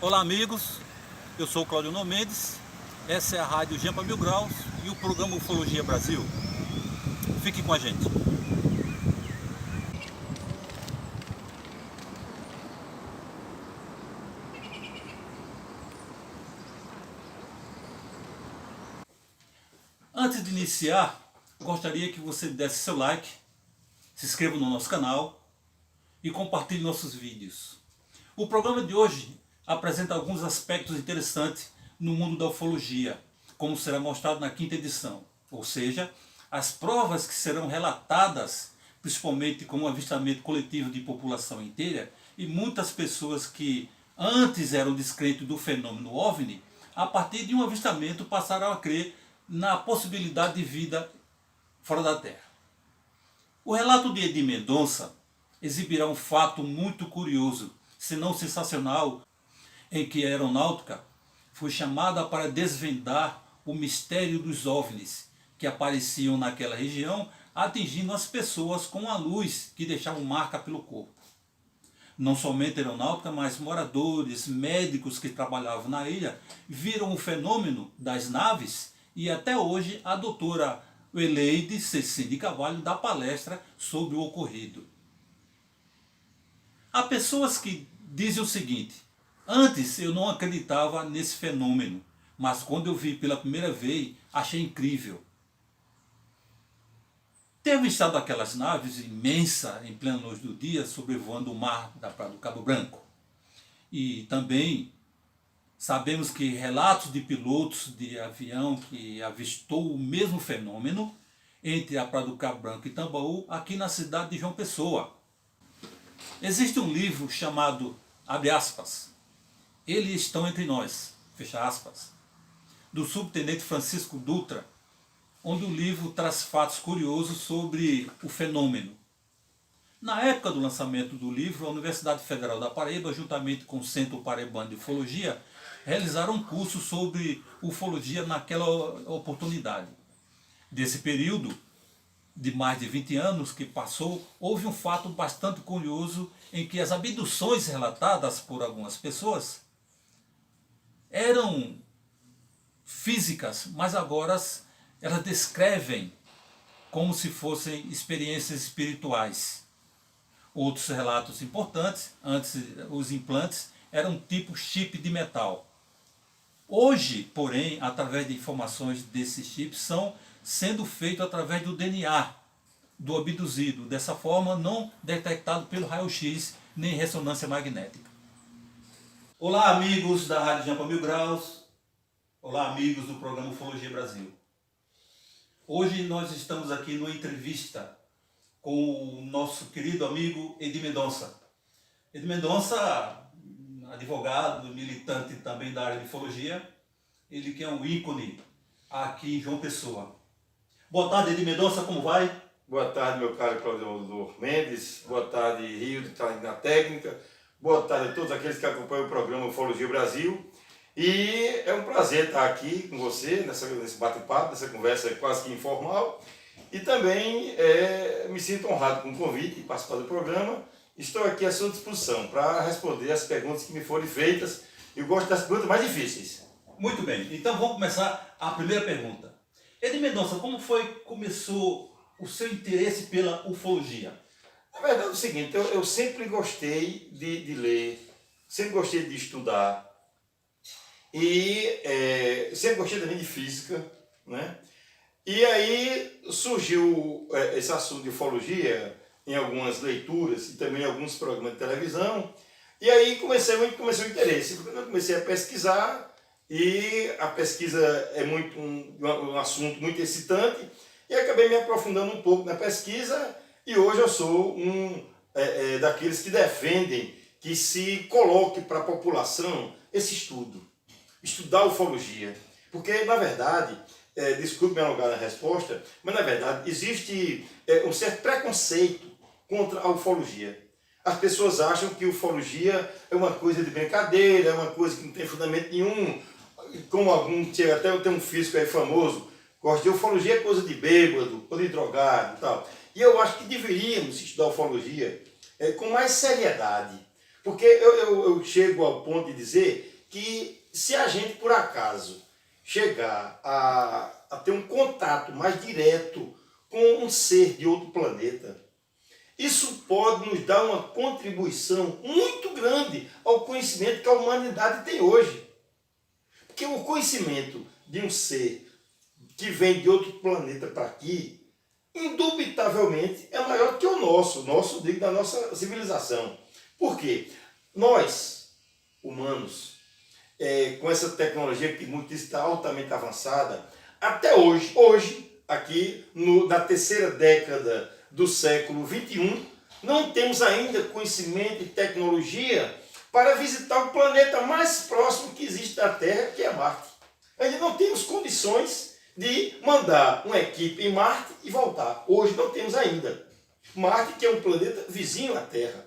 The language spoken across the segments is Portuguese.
Olá amigos, eu sou o Claudio Mendes, essa é a Rádio Jampa Mil Graus e o programa Ufologia Brasil. Fique com a gente. Antes de iniciar, gostaria que você desse seu like, se inscreva no nosso canal e compartilhe nossos vídeos. O programa de hoje apresenta alguns aspectos interessantes no mundo da ufologia, como será mostrado na quinta edição, ou seja, as provas que serão relatadas, principalmente com um avistamento coletivo de população inteira, e muitas pessoas que antes eram descrentes do fenômeno OVNI, a partir de um avistamento passaram a crer na possibilidade de vida fora da Terra. O relato de Edir Mendonça exibirá um fato muito curioso, se não sensacional, em que a aeronáutica foi chamada para desvendar o mistério dos OVNIs que apareciam naquela região, atingindo as pessoas com a luz que deixavam marca pelo corpo. Não somente a aeronáutica, mas moradores, médicos que trabalhavam na ilha viram o fenômeno das naves e até hoje a doutora Weleide Cecim de Carvalho dá palestra sobre o ocorrido. Há pessoas que dizem o seguinte: antes eu não acreditava nesse fenômeno, mas quando eu vi pela primeira vez, achei incrível. Ter avistado aquelas naves imensas em plena luz do dia sobrevoando o mar da Praia do Cabo Branco. E também sabemos que relatos de pilotos de avião que avistou o mesmo fenômeno entre a Praia do Cabo Branco e Tambaú, aqui na cidade de João Pessoa. Existe um livro chamado, abre aspas, Eles Estão Entre Nós, fecha aspas, do subtenente Francisco Dutra, onde o livro traz fatos curiosos sobre o fenômeno. Na época do lançamento do livro, a Universidade Federal da Paraíba, juntamente com o Centro Paraibano de Ufologia, realizaram um curso sobre ufologia naquela oportunidade. Desse período de mais de 20 anos que passou, houve um fato bastante curioso em que as abduções relatadas por algumas pessoas eram físicas, mas agora elas descrevem como se fossem experiências espirituais. Outros relatos importantes, antes os implantes, eram tipo chip de metal. Hoje, porém, através de informações desses chips, são sendo feitos através do DNA do abduzido, dessa forma não detectado pelo raio-x nem ressonância magnética. Olá amigos da Rádio Jampa Mil Graus, olá amigos do programa Ufologia Brasil. Hoje nós estamos aqui numa entrevista com o nosso querido amigo Edir Mendonça. Edir Mendonça, advogado, militante também da área de ufologia, ele que é um ícone aqui em João Pessoa. Boa tarde, Edir Mendonça, como vai? Boa tarde, meu caro Claudio Mendes. Boa tarde, Rio, que está na técnica. Boa tarde a todos aqueles que acompanham o programa Ufologia Brasil. E é um prazer estar aqui com você, nesse bate-papo, nessa conversa quase que informal. E também me sinto honrado com o convite de participar do programa. Estou aqui à sua disposição para responder as perguntas que me forem feitas. Eu gosto das perguntas mais difíceis. Muito bem, então vamos começar a primeira pergunta. Edir Mendonça, como foi que começou o seu interesse pela ufologia? Na verdade é o seguinte, eu sempre gostei de ler, sempre gostei de estudar e sempre gostei também de física, né? E aí surgiu esse assunto de ufologia em algumas leituras e também em alguns programas de televisão, e aí começou o interesse, porque eu comecei a pesquisar, e a pesquisa é muito um assunto muito excitante, e acabei me aprofundando um pouco na pesquisa, e hoje eu sou daqueles que defendem que se coloque para a população esse estudo, estudar a ufologia, porque na verdade, desculpe me alongar na resposta, mas na verdade existe um certo preconceito contra a ufologia. As pessoas acham que ufologia é uma coisa de brincadeira, é uma coisa que não tem fundamento nenhum, como até tem um físico aí famoso, gosta de ufologia é coisa de bêbado, ou de drogado e tal. E eu acho que deveríamos estudar ufologia com mais seriedade, porque eu chego ao ponto de dizer que se a gente, por acaso, chegar a ter um contato mais direto com um ser de outro planeta, isso pode nos dar uma contribuição muito grande ao conhecimento que a humanidade tem hoje. Porque o conhecimento de um ser que vem de outro planeta para aqui, indubitavelmente é maior que o nosso, digo, da nossa civilização. Por quê? Nós, humanos, com essa tecnologia que muitos dizem está altamente avançada, até hoje aqui na terceira década do século XXI, não temos ainda conhecimento e tecnologia para visitar o planeta mais próximo que existe da Terra, que é Marte. Ainda não temos condições de mandar uma equipe em Marte e voltar. Hoje não temos ainda. Marte, que é um planeta vizinho à Terra.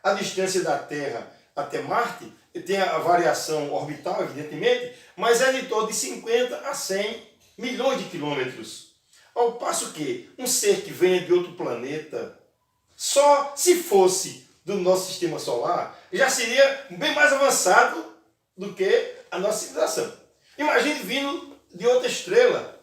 A distância da Terra até Marte tem a variação orbital, evidentemente, mas é de torno de 50 a 100 milhões de quilômetros. Ao passo que um ser que venha de outro planeta, só se fosse do nosso sistema solar, já seria bem mais avançado do que a nossa civilização. Imagine vindo de outra estrela,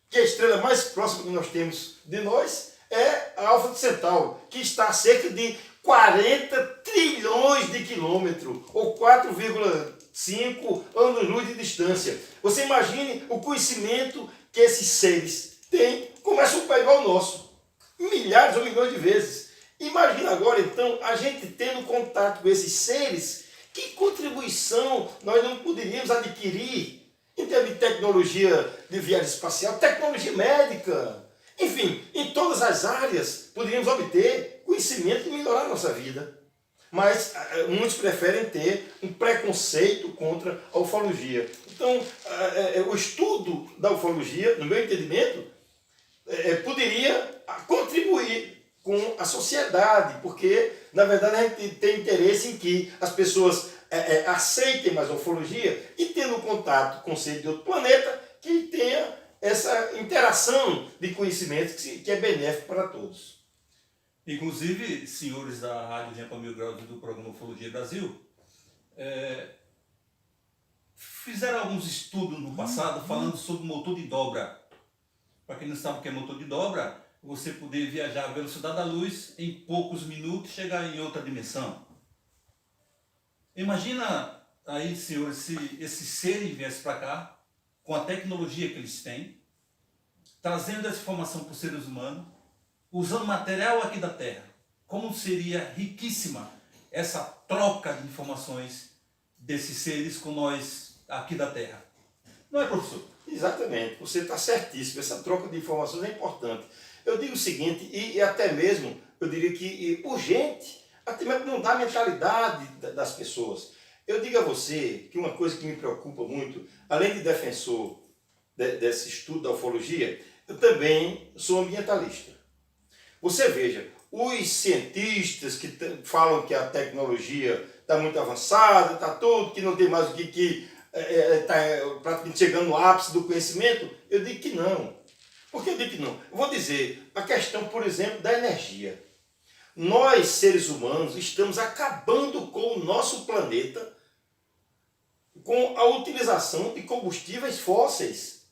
que a estrela mais próxima que nós temos de nós é a Alfa Centauro, que está a cerca de 40 trilhões de quilômetros, ou 4,5 anos-luz de distância. Você imagine o conhecimento que esses seres têm, começam a pegar o nosso, milhares ou milhões de vezes. Imagina agora, então, a gente tendo contato com esses seres, que contribuição nós não poderíamos adquirir em termos de tecnologia de viagem espacial, tecnologia médica, enfim, em todas as áreas poderíamos obter conhecimento e melhorar a nossa vida. Mas muitos preferem ter um preconceito contra a ufologia. Então, o estudo da ufologia, no meu entendimento, poderia contribuir com a sociedade, porque, na verdade, a gente tem interesse em que as pessoas aceitem mais a ufologia e, tendo contato com ser de outro planeta, que tenha essa interação de conhecimento que é benéfico para todos. Inclusive, senhores da Rádio Limpa Mil Graus e do programa Ufologia Brasil, fizeram alguns estudos no passado falando sobre motor de dobra. Para quem não sabe o que é motor de dobra, você poder viajar à velocidade da luz em poucos minutos e chegar em outra dimensão. Imagina aí, senhores, se esses seres viessem para cá, com a tecnologia que eles têm, trazendo essa informação para os seres humanos, usando material aqui da Terra. Como seria riquíssima essa troca de informações desses seres com nós aqui da Terra. Não é, professor? Exatamente, você está certíssimo, essa troca de informações é importante. Eu digo o seguinte, e até mesmo, eu diria que urgente, até mesmo mudar a mentalidade das pessoas. Eu digo a você que uma coisa que me preocupa muito, além de defensor desse estudo da ufologia, eu também sou ambientalista. Você veja, os cientistas que falam que a tecnologia está muito avançada, está tudo, que não tem mais o que está praticamente chegando no ápice do conhecimento, eu digo que não. Por que eu digo que não? Eu vou dizer a questão, por exemplo, da energia. Nós, seres humanos, estamos acabando com o nosso planeta com a utilização de combustíveis fósseis.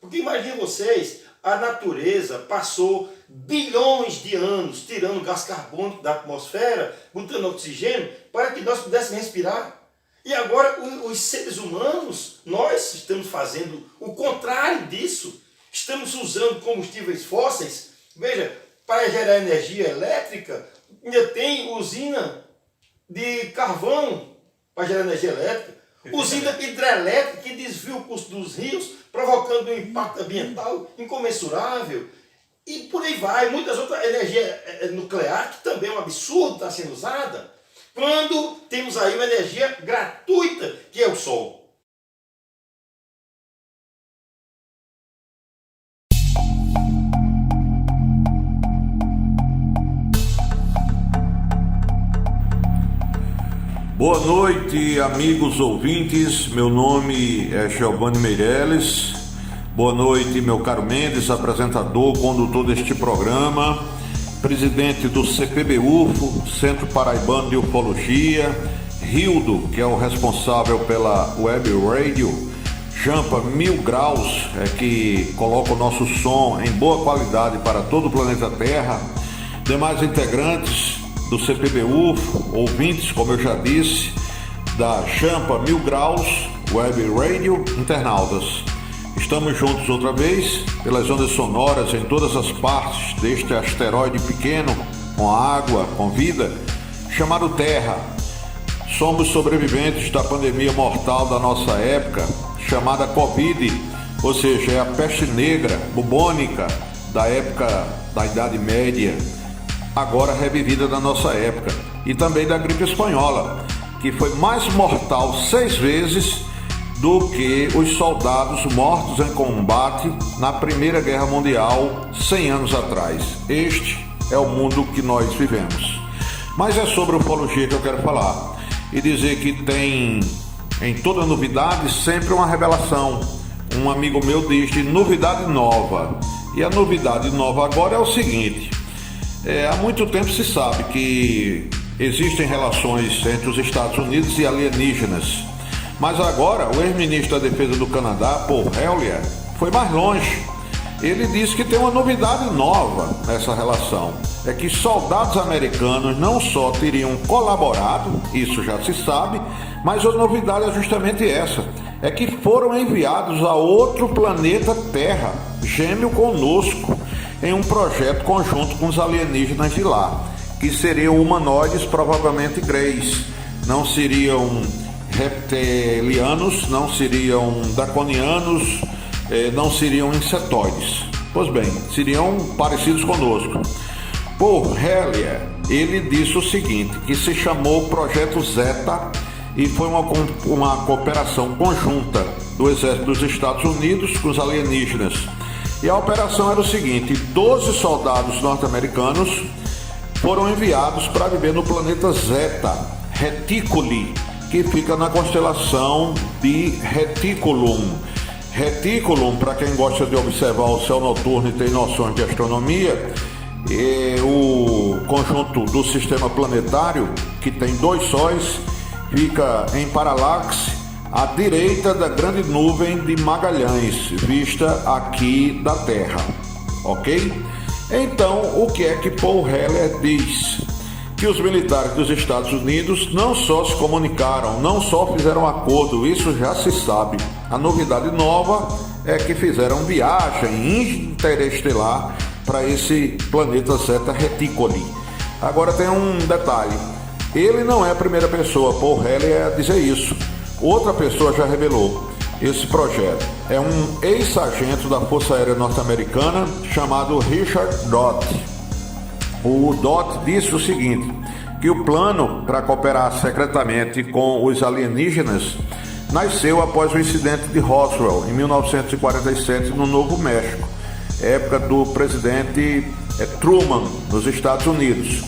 Porque imagine vocês, a natureza passou bilhões de anos tirando gás carbônico da atmosfera, botando oxigênio, para que nós pudéssemos respirar. E agora os seres humanos, nós estamos fazendo o contrário disso. Estamos usando combustíveis fósseis. Veja, para gerar energia elétrica, ainda tem usina de carvão para gerar energia elétrica. Usina hidrelétrica que desvia o curso dos rios, provocando um impacto ambiental incomensurável. E por aí vai, muitas outras, energia nuclear, que também é um absurdo estar sendo usada, quando temos aí uma energia gratuita, que é o sol. Boa noite, amigos ouvintes. Meu nome é Giovanni Meirelles. Boa noite, meu caro Mendes, apresentador, condutor deste programa, presidente do CPB-UFO, Centro Paraibano de Ufologia, Rildo, que é o responsável pela Web Radio, Champa 1000 Graus, que coloca o nosso som em boa qualidade para todo o planeta Terra, demais integrantes do CPBU, ouvintes, como eu já disse, da Champa 1000 Graus, Web Radio, internautas. Estamos juntos outra vez, pelas ondas sonoras em todas as partes deste asteroide pequeno, com água, com vida, chamado Terra. Somos sobreviventes da pandemia mortal da nossa época, chamada Covid, ou seja, é a peste negra, bubônica, da época da Idade Média, agora revivida na nossa época, e também da gripe espanhola, que foi mais mortal 6 vezes do que os soldados mortos em combate na Primeira Guerra Mundial 100 anos atrás. Este é o mundo que nós vivemos. Mas é sobre ufologia que eu quero falar e dizer que tem em toda novidade sempre uma revelação. Um amigo meu diz de novidade nova, e a novidade nova agora é o seguinte: há muito tempo se sabe que existem relações entre os Estados Unidos e alienígenas. Mas agora, o ex-ministro da Defesa do Canadá, Paul Hellyer, foi mais longe. Ele disse que tem uma novidade nova nessa relação. É que soldados americanos não só teriam colaborado, isso já se sabe, mas a novidade é justamente essa. É que foram enviados a outro planeta Terra, gêmeo conosco, em um projeto conjunto com os alienígenas de lá, que seriam humanoides, provavelmente greys. Não seriam reptilianos, não seriam draconianos, não seriam insetoides. Pois bem, seriam parecidos conosco. Paul Hellyer, ele disse o seguinte, que se chamou Projeto Zeta e foi uma cooperação conjunta do Exército dos Estados Unidos com os alienígenas. E a operação era o seguinte: 12 soldados norte-americanos foram enviados para viver no planeta Zeta Reticuli, que fica na constelação de Reticulum. Reticulum, para quem gosta de observar o céu noturno e tem noções de astronomia, é o conjunto do sistema planetário, que tem 2 sóis, fica em paralaxe à direita da grande nuvem de Magalhães, vista aqui da Terra, ok? Então, o que é que Paul Hellyer diz? Que os militares dos Estados Unidos não só se comunicaram, não só fizeram acordo, isso já se sabe. A novidade nova é que fizeram viagem interestelar para esse planeta Zeta Reticuli. Agora tem um detalhe: ele não é a primeira pessoa, Paul Hellyer, a dizer isso. Outra pessoa já revelou esse projeto. É um ex-sargento da Força Aérea Norte-Americana chamado Richard Dodd. O Dodd disse o seguinte, que o plano para cooperar secretamente com os alienígenas nasceu após o incidente de Roswell, em 1947, no Novo México, época do presidente Truman, nos Estados Unidos.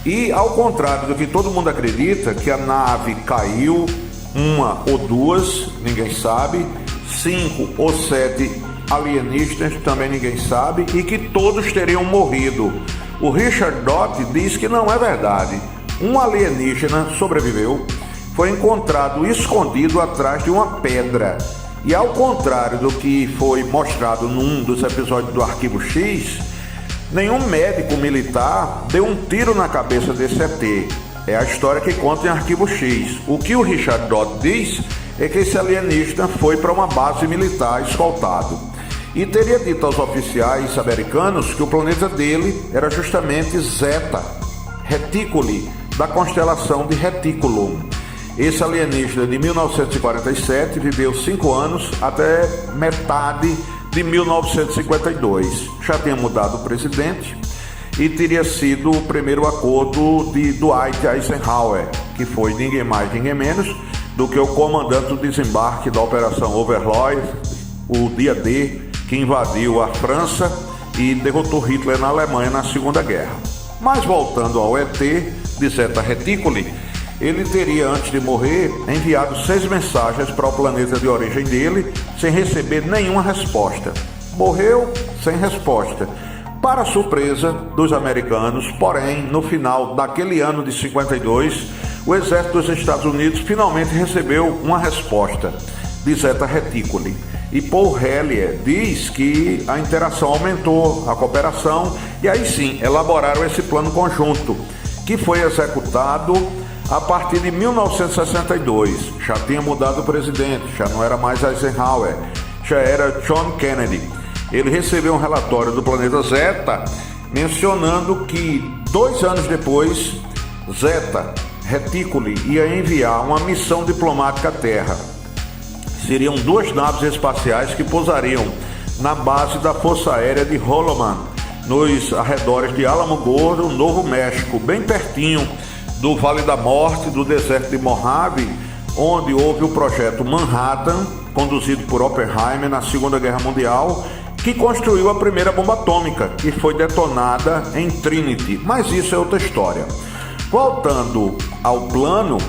E, ao contrário do que todo mundo acredita, que a nave caiu, 1 ou 2, ninguém sabe, 5 ou 7 alienígenas, também ninguém sabe, e que todos teriam morrido. O Richard Dodd diz que não é verdade. Um alienígena sobreviveu, foi encontrado escondido atrás de uma pedra. E ao contrário do que foi mostrado num dos episódios do Arquivo X, nenhum médico militar deu um tiro na cabeça desse ET. É a história que conta em Arquivo X. O que o Richard Dodd diz é que esse alienígena foi para uma base militar escoltado. E teria dito aos oficiais americanos que o planeta dele era justamente Zeta Reticuli, da constelação de Reticulum. Esse alienígena de 1947 viveu 5 anos até metade de 1952. Já tinha mudado o presidente e teria sido o primeiro acordo de Dwight Eisenhower, que foi ninguém mais, ninguém menos do que o comandante do desembarque da Operação Overlord, o dia D, que invadiu a França e derrotou Hitler na Alemanha na Segunda Guerra. Mas voltando ao ET de Zeta Reticuli, ele teria, antes de morrer, enviado 6 mensagens para o planeta de origem dele, sem receber nenhuma resposta. Morreu sem resposta. Para surpresa dos americanos, porém, no final daquele ano de 52, o exército dos Estados Unidos finalmente recebeu uma resposta de Zeta Reticuli. E Paul Hellyer diz que a interação aumentou, a cooperação, e aí sim, elaboraram esse plano conjunto, que foi executado a partir de 1962. Já tinha mudado o presidente, já não era mais Eisenhower, já era John Kennedy. Ele recebeu um relatório do planeta Zeta, mencionando que 2 anos depois, Zeta Reticuli ia enviar uma missão diplomática à Terra. Seriam 2 naves espaciais que pousariam na base da Força Aérea de Holloman, nos arredores de Alamogordo, Novo México, bem pertinho do Vale da Morte, do deserto de Mojave, onde houve o projeto Manhattan, conduzido por Oppenheimer na Segunda Guerra Mundial, que construiu a primeira bomba atômica, que foi detonada em Trinity. Mas isso é outra história. Voltando ao plano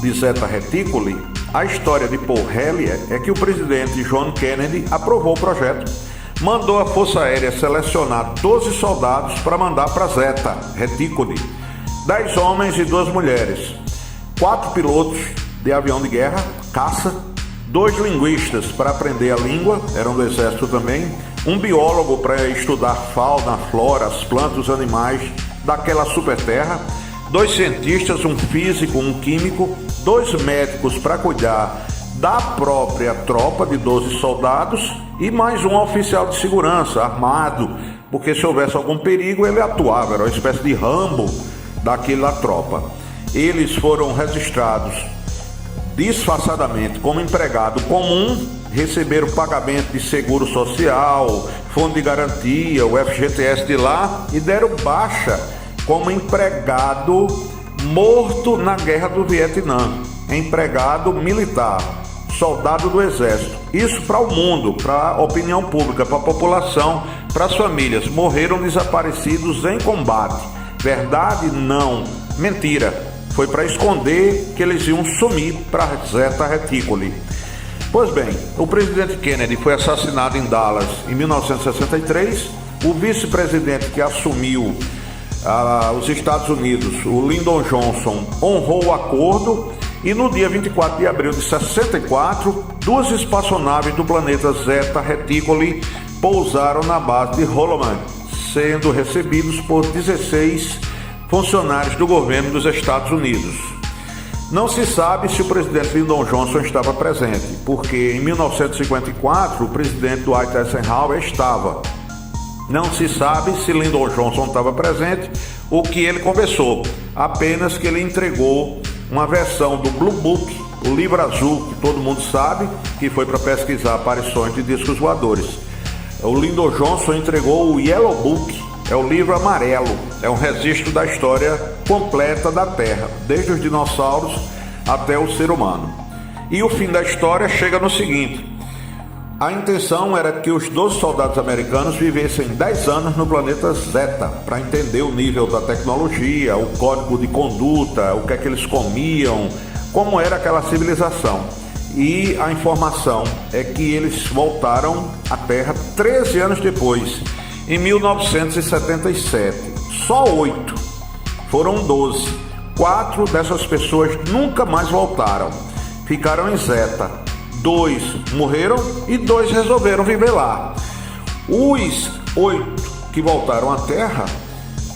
de Zeta Reticuli, a história de Paul Hellyer é que o presidente John Kennedy aprovou o projeto, mandou a Força Aérea selecionar 12 soldados para mandar para Zeta Reticuli, 10 homens e 2 mulheres, 4 pilotos de avião de guerra, caça, 2 linguistas para aprender a língua, eram do exército também, um biólogo para estudar fauna, flora, as plantas, os animais daquela super terra, 2 cientistas, um físico, um químico, 2 médicos para cuidar da própria tropa de 12 soldados e mais um oficial de segurança armado, porque se houvesse algum perigo ele atuava, era uma espécie de Rambo daquela tropa. Eles foram registrados disfarçadamente como empregado comum, receberam pagamento de seguro social, fundo de garantia, o FGTS de lá, e deram baixa como empregado morto na guerra do Vietnã, empregado militar, soldado do exército. Isso para o mundo, para a opinião pública, para a população, para as famílias. Morreram desaparecidos em combate. Verdade? Não. Mentira. Foi para esconder que eles iam sumir para Zeta Reticuli. Pois bem, o presidente Kennedy foi assassinado em Dallas em 1963. O vice-presidente que assumiu os Estados Unidos, o Lyndon Johnson, honrou o acordo e no dia 24 de abril de 64, 2 espaçonaves do planeta Zeta Reticuli pousaram na base de Holloman, sendo recebidos por 16 funcionários do governo dos Estados Unidos. Não se sabe se o presidente Lyndon Johnson estava presente, porque em 1954 o presidente Dwight Eisenhower estava. Não se sabe se Lyndon Johnson estava presente, o que ele conversou, apenas que ele entregou uma versão do Blue Book, o livro azul, que todo mundo sabe, que foi para pesquisar aparições de discos voadores. O Lyndon Johnson entregou o Yellow Book, é o livro amarelo, é um registro da história completa da Terra, desde os dinossauros até o ser humano. E o fim da história chega no seguinte: a intenção era que os 12 soldados americanos vivessem 10 anos no planeta Zeta, para entender o nível da tecnologia, o código de conduta, o que é que eles comiam, como era aquela civilização. E a informação é que eles voltaram à Terra 13 anos depois, em 1977. Só 8, foram 12. 4 dessas pessoas nunca mais voltaram, ficaram em Zeta. 2 morreram e 2 resolveram viver lá. Os 8 que voltaram à Terra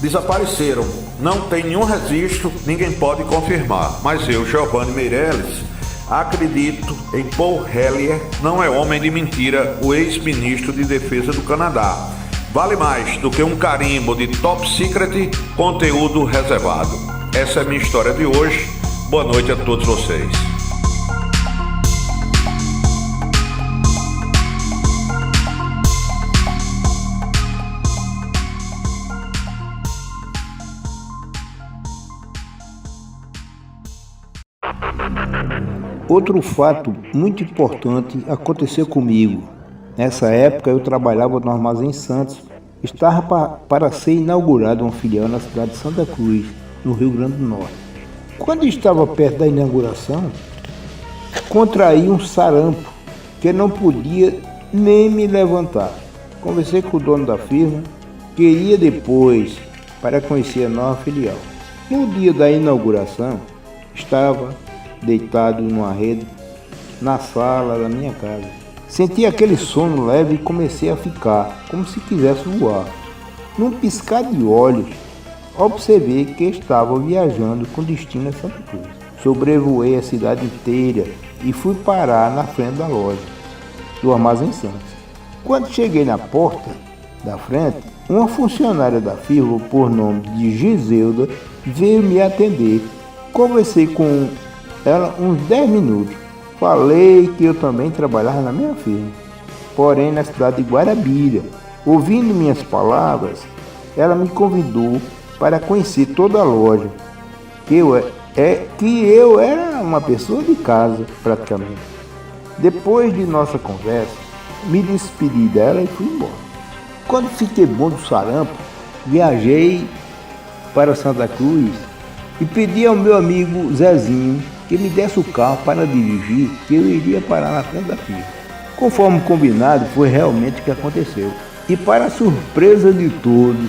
desapareceram. Não tem nenhum registro, ninguém pode confirmar. Mas eu, Giovanni Meirelles, acredito em Paul Hellyer, não é homem de mentira, o ex-ministro de Defesa do Canadá. Vale mais do que um carimbo de Top Secret, conteúdo reservado. Essa é a minha história de hoje. Boa noite a todos vocês. Outro fato muito importante aconteceu comigo. Nessa época eu trabalhava no Armazém Santos. Estava para ser inaugurada uma filial na cidade de Santa Cruz, no Rio Grande do Norte. Quando estava perto da inauguração, contraí um sarampo que não podia nem me levantar. Conversei com o dono da firma, que iria depois para conhecer a nova filial. No dia da inauguração, Estava deitado numa rede na sala da minha casa. Senti aquele sono leve e comecei a ficar como se quisesse voar. Num piscar de olhos, observei que estava viajando com destino a Santa Cruz. Sobrevoei a cidade inteira e fui parar na frente da loja do Armazém Santos. Quando cheguei na porta da frente, uma funcionária da firma, por nome de Giselda, veio me atender. Conversei com ela uns 10 minutos. Falei que eu também trabalhava na minha firma, porém na cidade de Guarabira. Ouvindo minhas palavras, ela me convidou para conhecer toda a loja, que eu era uma pessoa de casa praticamente. Depois de nossa conversa, me despedi dela e fui embora. Quando fiquei bom do sarampo, viajei para Santa Cruz e pedi ao meu amigo Zezinho que me desse o carro para dirigir, que eu iria parar na frente da firma. Conforme combinado, foi realmente o que aconteceu. E para a surpresa de todos,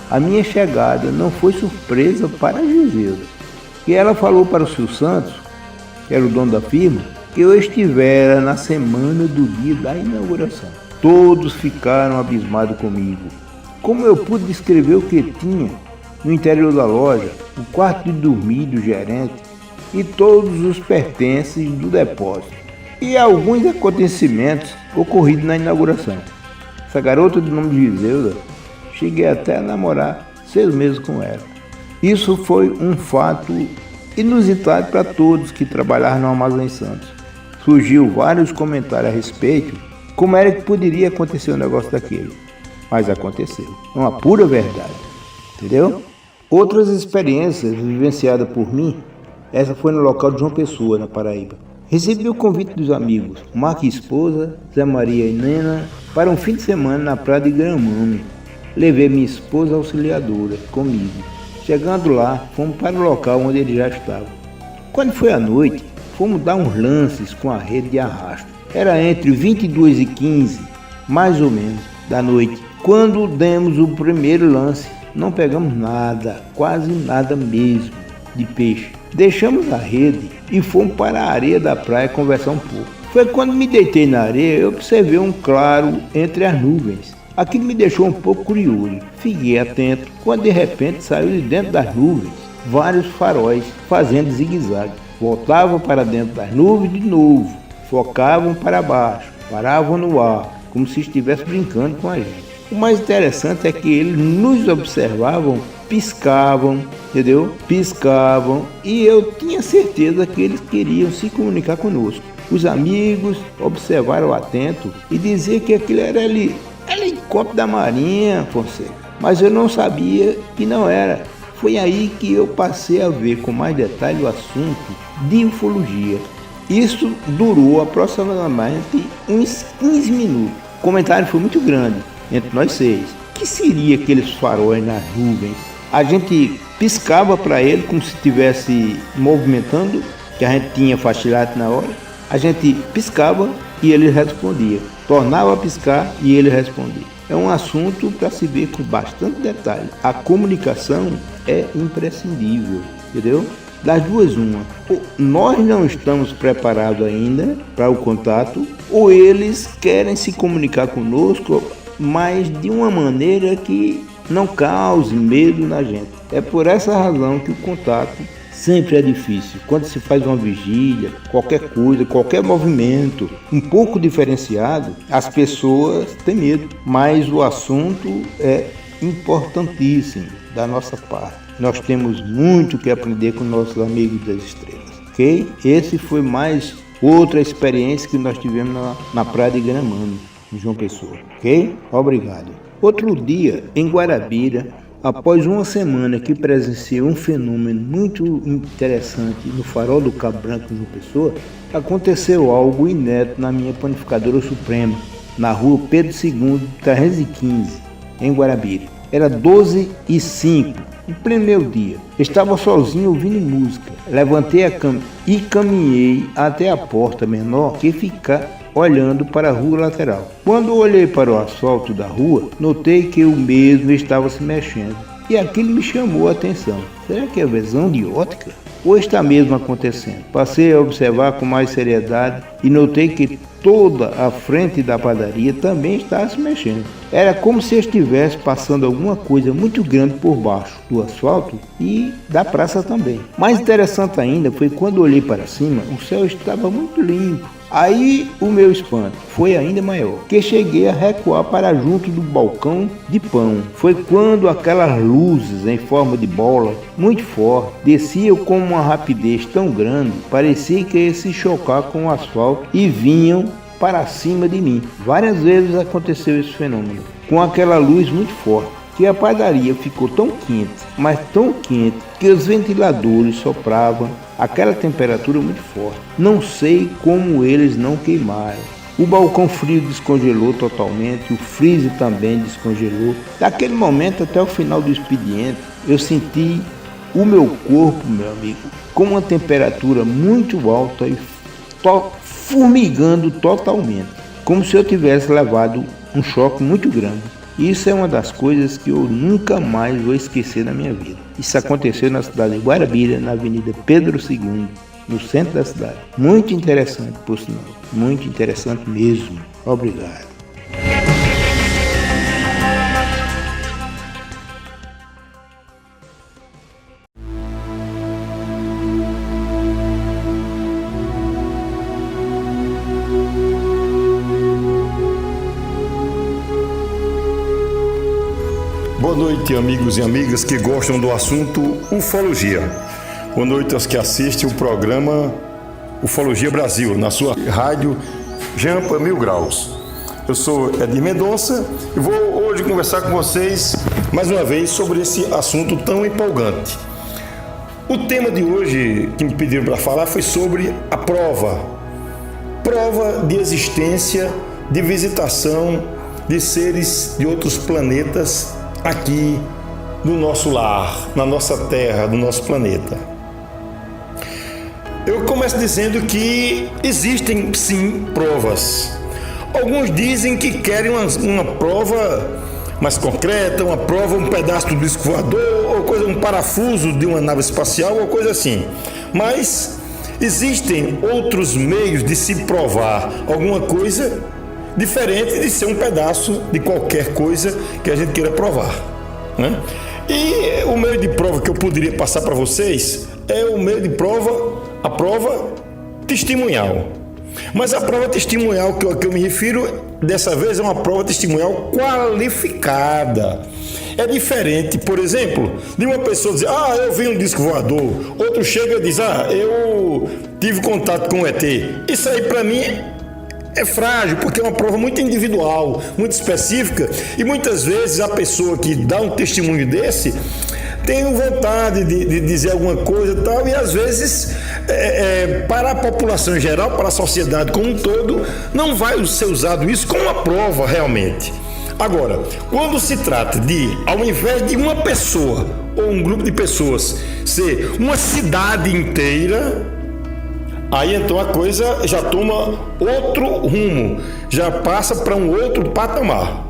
a minha chegada não foi surpresa para a Giselda, que ela falou para o Silvio Santos, que era o dono da firma, que eu estivera na semana do dia da inauguração. Todos ficaram abismados comigo. Como eu pude descrever o que tinha no interior da loja, o quarto de dormir do gerente e todos os pertences do depósito e alguns acontecimentos ocorridos na inauguração. Essa garota de nome de Giselda, cheguei até a namorar 6 meses com ela. Isso foi um fato inusitado para todos que trabalhavam no Armazém Santos. Surgiu vários comentários a respeito, como era que poderia acontecer um negócio daquele. Mas aconteceu. É uma pura verdade. Entendeu? Outras experiências vivenciadas por mim, essa foi no local de João Pessoa, na Paraíba. Recebi o convite dos amigos, Marco e esposa, Zé Maria e Nena, para um fim de semana na praia de Gramame. Levei minha esposa auxiliadora comigo. Chegando lá, fomos para o local onde ele já estava. Quando foi à noite, fomos dar uns lances com a rede de arrasto. Era entre 22h15, mais ou menos, da noite. Quando demos o primeiro lance, não pegamos nada, quase nada mesmo, de peixe. Deixamos a rede e fomos para a areia da praia conversar um pouco. Foi quando me deitei na areia e observei um claro entre as nuvens. Aquilo me deixou um pouco curioso. Fiquei atento quando de repente saiu de dentro das nuvens vários faróis fazendo zigue-zague. Voltavam para dentro das nuvens de novo, focavam para baixo, paravam no ar, como se estivesse brincando com a gente. O mais interessante é que eles nos observavam, piscavam, entendeu? Piscavam, e eu tinha certeza que eles queriam se comunicar conosco. Os amigos observaram atento e diziam que aquilo era helicóptero da Marinha, Fonseca. Mas eu não sabia que não era. Foi aí que eu passei a ver com mais detalhe o assunto de ufologia. Isso durou aproximadamente uns 15 minutos. O comentário foi muito grande entre nós 6. O que seria aqueles faróis nas nuvens? A gente piscava para ele como se estivesse movimentando, que a gente tinha fachilhado na hora. A gente piscava e ele respondia. Tornava a piscar e ele respondia. É um assunto para se ver com bastante detalhe. A comunicação é imprescindível, entendeu? Das duas, uma. Ou nós não estamos preparados ainda para o contato, ou eles querem se comunicar conosco, mas de uma maneira que não cause medo na gente. É por essa razão que o contato sempre é difícil. Quando se faz uma vigília, qualquer coisa, qualquer movimento um pouco diferenciado, as pessoas têm medo. Mas o assunto é importantíssimo da nossa parte. Nós temos muito que aprender com nossos amigos das estrelas, ok? Esse foi mais outra experiência que nós tivemos na praia de Gramame, em João Pessoa, ok? Obrigado. Outro dia, em Guarabira, após uma semana que presenciei um fenômeno muito interessante no farol do Cabo Branco, em João Pessoa, aconteceu algo inédito na minha panificadora suprema, na rua Pedro II, 315, em Guarabira. Era 12h05. No primeiro dia, estava sozinho ouvindo música. Levantei a cama e caminhei até a porta menor que fica olhando para a rua lateral. Quando olhei para o asfalto da rua, notei que o mesmo estava se mexendo. E aquilo me chamou a atenção. Será que é visão de ótica? ou está mesmo acontecendo? Passei a observar com mais seriedade e notei que toda a frente da padaria também estava se mexendo. Era como se estivesse passando alguma coisa muito grande por baixo do asfalto e da praça também. Mais interessante ainda foi quando olhei para cima, o céu estava muito limpo. Aí o meu espanto foi ainda maior, que cheguei a recuar para junto do balcão de pão. Foi quando aquelas luzes em forma de bola, muito forte, desciam com uma rapidez tão grande, parecia que ia se chocar com o asfalto e vinham para cima de mim. Várias vezes aconteceu esse fenômeno, com aquela luz muito forte, que a padaria ficou tão quente, mas tão quente, que os ventiladores sopravam aquela temperatura muito forte. Não sei como eles não queimaram. O balcão frio descongelou totalmente, o freezer também descongelou. Daquele momento até o final do expediente, eu senti o meu corpo, meu amigo, com uma temperatura muito alta e formigando totalmente, como se eu tivesse levado um choque muito grande. Isso é uma das coisas que eu nunca mais vou esquecer na minha vida. Isso aconteceu na cidade de Guarabira, na Avenida Pedro II, no centro da cidade. Muito interessante, por sinal. Muito interessante mesmo. Obrigado. Boa noite, amigos e amigas que gostam do assunto ufologia. Boa noite aos que assistem o programa Ufologia Brasil, na sua rádio Jampa 1000 Graus. Eu sou Edir Mendonça e vou hoje conversar com vocês mais uma vez sobre esse assunto tão empolgante. O tema de hoje que me pediram para falar foi sobre a prova de existência, de visitação de seres de outros planetas aqui no nosso lar, na nossa Terra, no nosso planeta. Eu começo dizendo que existem sim provas. Alguns dizem que querem uma prova mais concreta, uma prova, um pedaço do disco voador, ou coisa, um parafuso de uma nave espacial, ou coisa assim. Mas existem outros meios de se provar alguma coisa diferente de ser um pedaço de qualquer coisa que a gente queira provar, né? E o meio de prova que eu poderia passar para vocês é o meio de prova, a prova testemunhal. Mas a prova testemunhal que eu me refiro, dessa vez, é uma prova testemunhal qualificada. É diferente, por exemplo, de uma pessoa dizer, eu vi um disco voador. Outro chega e diz, eu tive contato com o ET. Isso aí, para mim, é frágil, porque é uma prova muito individual, muito específica, e muitas vezes a pessoa que dá um testemunho desse tem vontade de dizer alguma coisa e tal, e às vezes para a população em geral, para a sociedade como um todo, não vai ser usado isso como uma prova realmente. Agora, quando se trata de, ao invés de uma pessoa ou um grupo de pessoas ser uma cidade inteira, aí então a coisa já toma outro rumo, já passa para um outro patamar.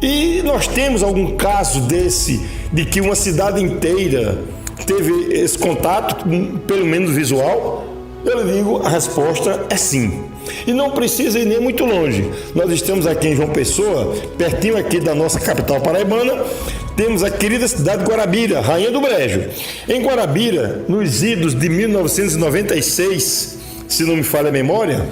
E nós temos algum caso desse, de que uma cidade inteira teve esse contato, pelo menos visual? Eu lhe digo, a resposta é sim. E não precisa ir nem muito longe. Nós estamos aqui em João Pessoa, pertinho aqui da nossa capital paraibana. Temos a querida cidade de Guarabira, Rainha do Brejo. Em Guarabira, nos idos de 1996, se não me falha a memória,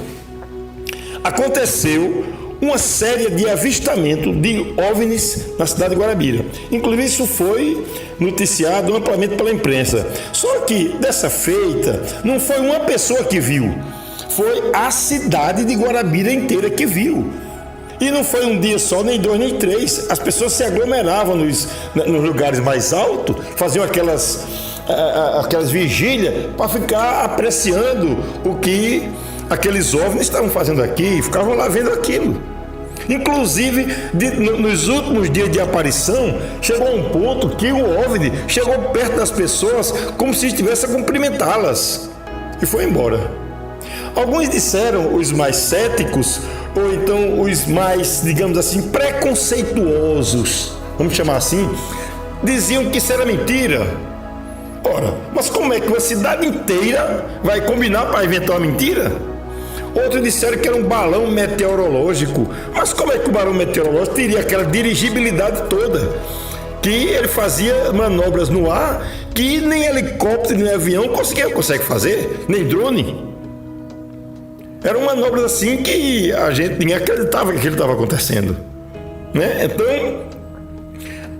aconteceu uma série de avistamento de OVNIs na cidade de Guarabira. Inclusive, isso foi noticiado amplamente pela imprensa. Só que, dessa feita, não foi uma pessoa que viu, foi a cidade de Guarabira inteira que viu. E não foi um dia só, nem dois, nem três. As pessoas se aglomeravam nos lugares mais altos, faziam aquelas vigílias para ficar apreciando o que aqueles OVNIs estavam fazendo aqui, e ficavam lá vendo aquilo. Inclusive, nos últimos dias de aparição, chegou a um ponto que o OVNI chegou perto das pessoas como se estivesse a cumprimentá-las e foi embora. Alguns disseram, os mais céticos, ou então os mais, digamos assim, preconceituosos, vamos chamar assim, diziam que isso era mentira. Ora, mas como é que uma cidade inteira vai combinar para inventar uma mentira? Outros disseram que era um balão meteorológico. Mas como é que o balão meteorológico teria aquela dirigibilidade toda? Que ele fazia manobras no ar que nem helicóptero, nem avião consegue fazer, nem drone. Eram manobras assim que ninguém acreditava que aquilo estava acontecendo, né? Então,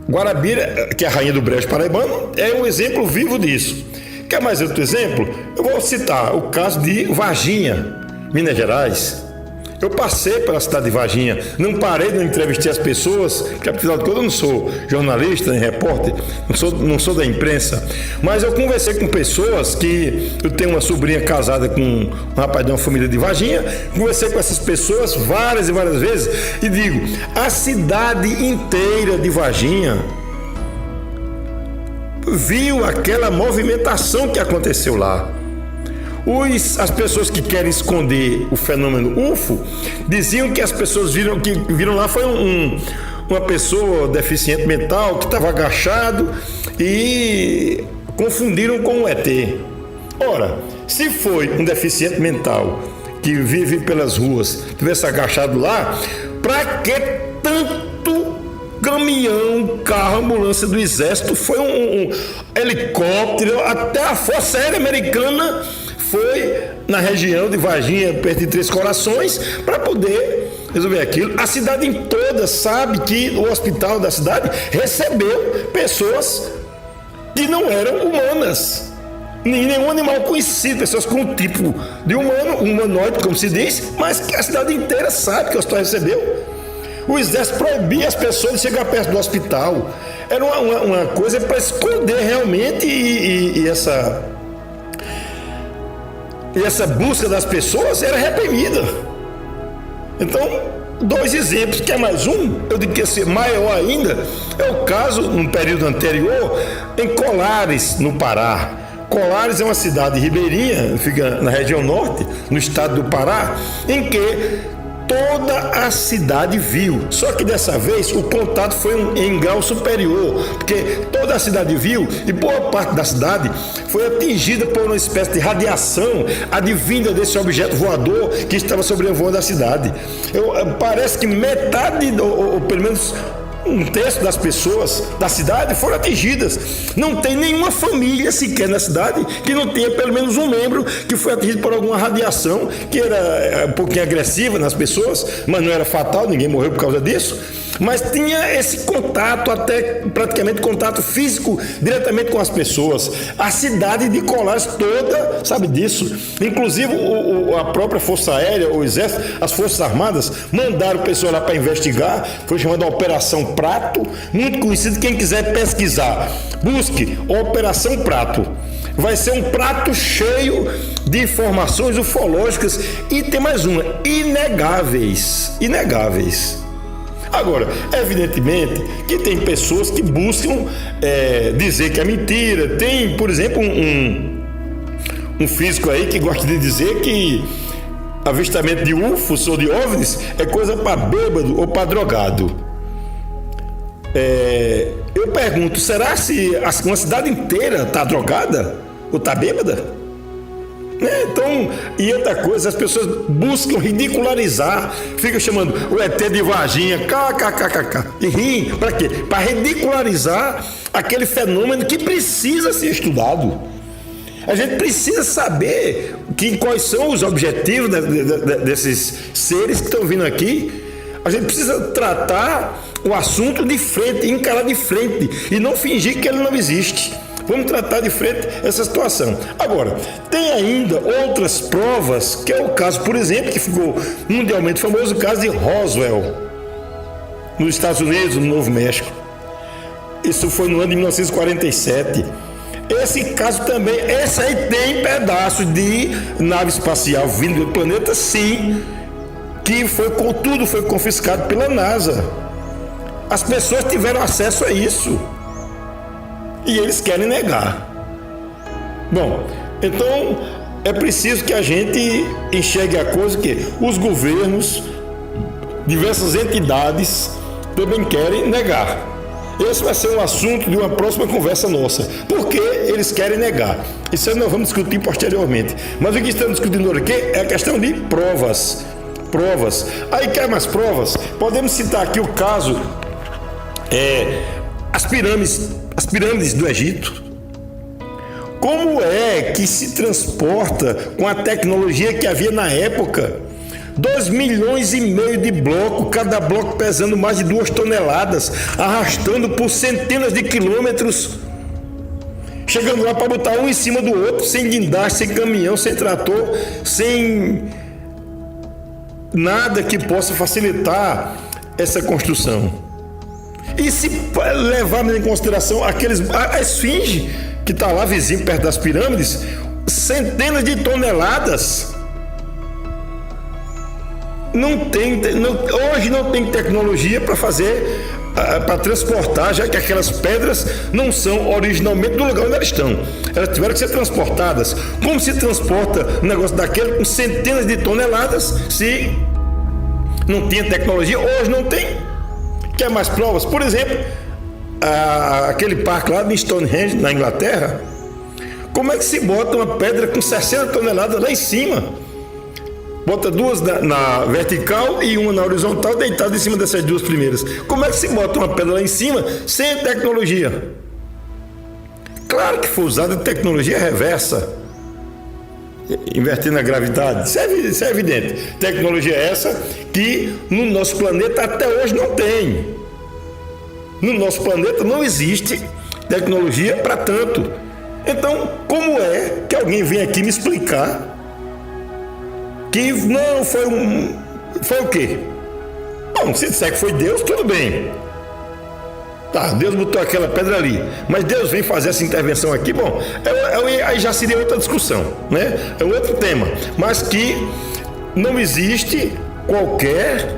Guarabira, que é a rainha do brejo paraibano, é um exemplo vivo disso. Quer mais outro exemplo? Eu vou citar o caso de Varginha, Minas Gerais. Eu passei pela cidade de Varginha, não parei de entrevistar as pessoas, que afinal de contas eu não sou jornalista nem repórter, não sou da imprensa, mas eu conversei com pessoas que eu tenho uma sobrinha casada com um rapaz de uma família de Varginha, conversei com essas pessoas várias e várias vezes e digo, a cidade inteira de Varginha viu aquela movimentação que aconteceu lá. As pessoas que querem esconder o fenômeno UFO diziam que as pessoas viram lá foi uma pessoa deficiente mental que estava agachado e confundiram com um ET. Ora, se foi um deficiente mental que vive pelas ruas, tivesse agachado lá, para que tanto caminhão, carro, ambulância do exército, foi um helicóptero, até a Força Aérea Americana foi na região de Varginha, perto de Três Corações, para poder resolver aquilo. A cidade em toda sabe que o hospital da cidade recebeu pessoas que não eram humanas, nem nenhum animal conhecido, pessoas com um tipo de humanoide, como se diz, mas que a cidade inteira sabe que o hospital recebeu. O exército proibia as pessoas de chegar perto do hospital. Era uma coisa para esconder realmente e essa busca das pessoas era reprimida. Então, dois exemplos, quer mais um? Eu digo que esse maior ainda é o caso, num período anterior, em Colares, no Pará. Colares é uma cidade ribeirinha, fica na região norte, no estado do Pará, em que toda a cidade viu, só que dessa vez o contato foi em grau superior, porque toda a cidade viu e boa parte da cidade foi atingida por uma espécie de radiação advinda desse objeto voador que estava sobrevoando a cidade. Parece que metade, ou pelo menos um terço das pessoas da cidade foram atingidas. Não tem nenhuma família sequer na cidade que não tenha pelo menos um membro que foi atingido por alguma radiação que era um pouquinho agressiva nas pessoas, mas não era fatal, ninguém morreu por causa disso. Mas tinha esse contato, até praticamente contato físico diretamente com as pessoas. A cidade de Colares toda sabe disso. Inclusive a própria Força Aérea, o Exército, as Forças Armadas mandaram o pessoal lá para investigar. Foi chamada Operação Prato, muito conhecido. Quem quiser pesquisar, busque Operação Prato. Vai ser um prato cheio de informações ufológicas e tem mais uma, inegáveis. Agora, evidentemente que tem pessoas que buscam dizer que é mentira. Tem, por exemplo, um físico aí que gosta de dizer que avistamento de UFOs ou de OVNIs é coisa para bêbado ou para drogado. Eu pergunto, será se uma cidade inteira está drogada ou está bêbada? Então, e outra coisa, as pessoas buscam ridicularizar, ficam chamando o ET de Varginha, kkkk, e riem, para quê? Para ridicularizar aquele fenômeno que precisa ser estudado. A gente precisa saber quais são os objetivos desses seres que estão vindo aqui. A gente precisa tratar o assunto de frente, encarar de frente e não fingir que ele não existe. Vamos tratar de frente essa situação. Agora, tem ainda outras provas, que é o caso, por exemplo, que ficou mundialmente famoso, o caso de Roswell, nos Estados Unidos, no Novo México. Isso foi no ano de 1947. Esse caso também, esse aí tem pedaços de nave espacial vindo do planeta, sim, que tudo foi confiscado pela NASA. As pessoas tiveram acesso a isso. E eles querem negar. Bom, então é preciso que a gente enxergue a coisa que os governos, diversas entidades também querem negar. Esse vai ser um assunto de uma próxima conversa nossa, porque eles querem negar. Isso nós vamos discutir posteriormente. Mas o que estamos discutindo aqui é a questão de provas. Aí quer mais provas? Podemos citar aqui o caso, as pirâmides do Egito. Como é que se transporta com a tecnologia que havia na época? 2,5 milhões de blocos, cada bloco pesando mais de 2 toneladas, arrastando por centenas de quilômetros, chegando lá para botar um em cima do outro, sem guindaste, sem caminhão, sem trator, sem nada que possa facilitar essa construção. E se levarmos em consideração a esfinge que está lá vizinho perto das pirâmides, centenas de toneladas. Hoje não tem tecnologia para fazer, para transportar, já que aquelas pedras não são originalmente do lugar onde elas estão. Elas tiveram que ser transportadas. Como se transporta um negócio daquele com centenas de toneladas se não tinha tecnologia? Hoje não tem. Quer mais provas? Por exemplo, aquele parque lá de Stonehenge, na Inglaterra. Como é que se bota uma pedra com 60 toneladas lá em cima? Bota duas na vertical e uma na horizontal, deitada em cima dessas duas primeiras. Como é que se bota uma pedra lá em cima sem tecnologia? Claro que foi usada tecnologia reversa, invertendo a gravidade. Isso é evidente. Tecnologia essa que no nosso planeta até hoje não tem. No nosso planeta não existe tecnologia para tanto. Então, como é que alguém vem aqui me explicar que não foi foi o quê? Bom, se disser que foi Deus, tudo bem. Tá, Deus botou aquela pedra ali, mas Deus vem fazer essa intervenção aqui, bom, aí já seria outra discussão, né? É outro tema, mas que não existe qualquer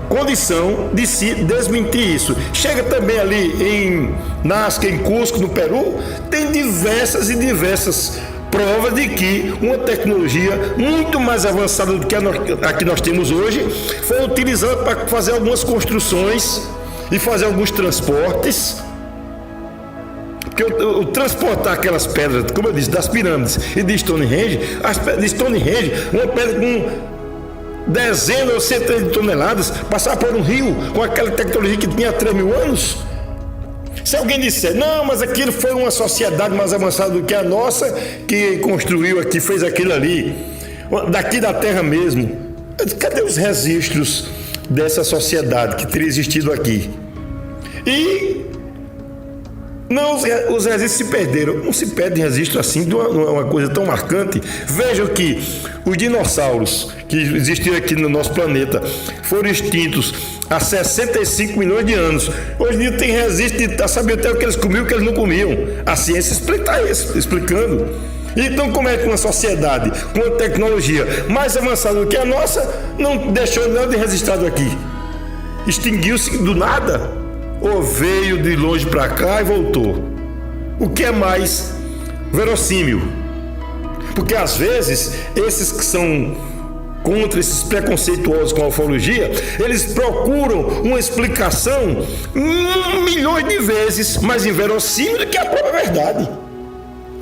condição de se desmentir isso. Chega também ali em Nazca, em Cusco, no Peru, tem diversas provas de que uma tecnologia muito mais avançada do que a que nós temos hoje foi utilizada para fazer algumas construções e fazer alguns transportes. Porque o transportar aquelas pedras, como eu disse, das pirâmides e de Stonehenge, uma pedra com dezenas ou centenas de toneladas, passar por um rio com aquela tecnologia que tinha 3.000 anos. Se alguém disser, não, mas aquilo foi uma sociedade mais avançada do que a nossa, que construiu aqui, fez aquilo ali, daqui da terra mesmo, cadê os registros dessa sociedade que teria existido aqui? E não, os registros se perderam. Não se perde registro assim de uma coisa tão marcante. Vejam que os dinossauros que existiram aqui no nosso planeta foram extintos há 65 milhões de anos. Hoje em dia tem registro de saber até o que eles comiam e o que eles não comiam. A ciência explica isso, explicando. Então, como é que uma sociedade com uma tecnologia mais avançada do que a nossa não deixou nada de registrado aqui? Extinguiu-se do nada? Ou veio de longe para cá e voltou? O que é mais verossímil? Porque às vezes esses que são contra, esses preconceituosos com a ufologia, eles procuram uma explicação milhões de vezes mais inverossímil do que a própria verdade.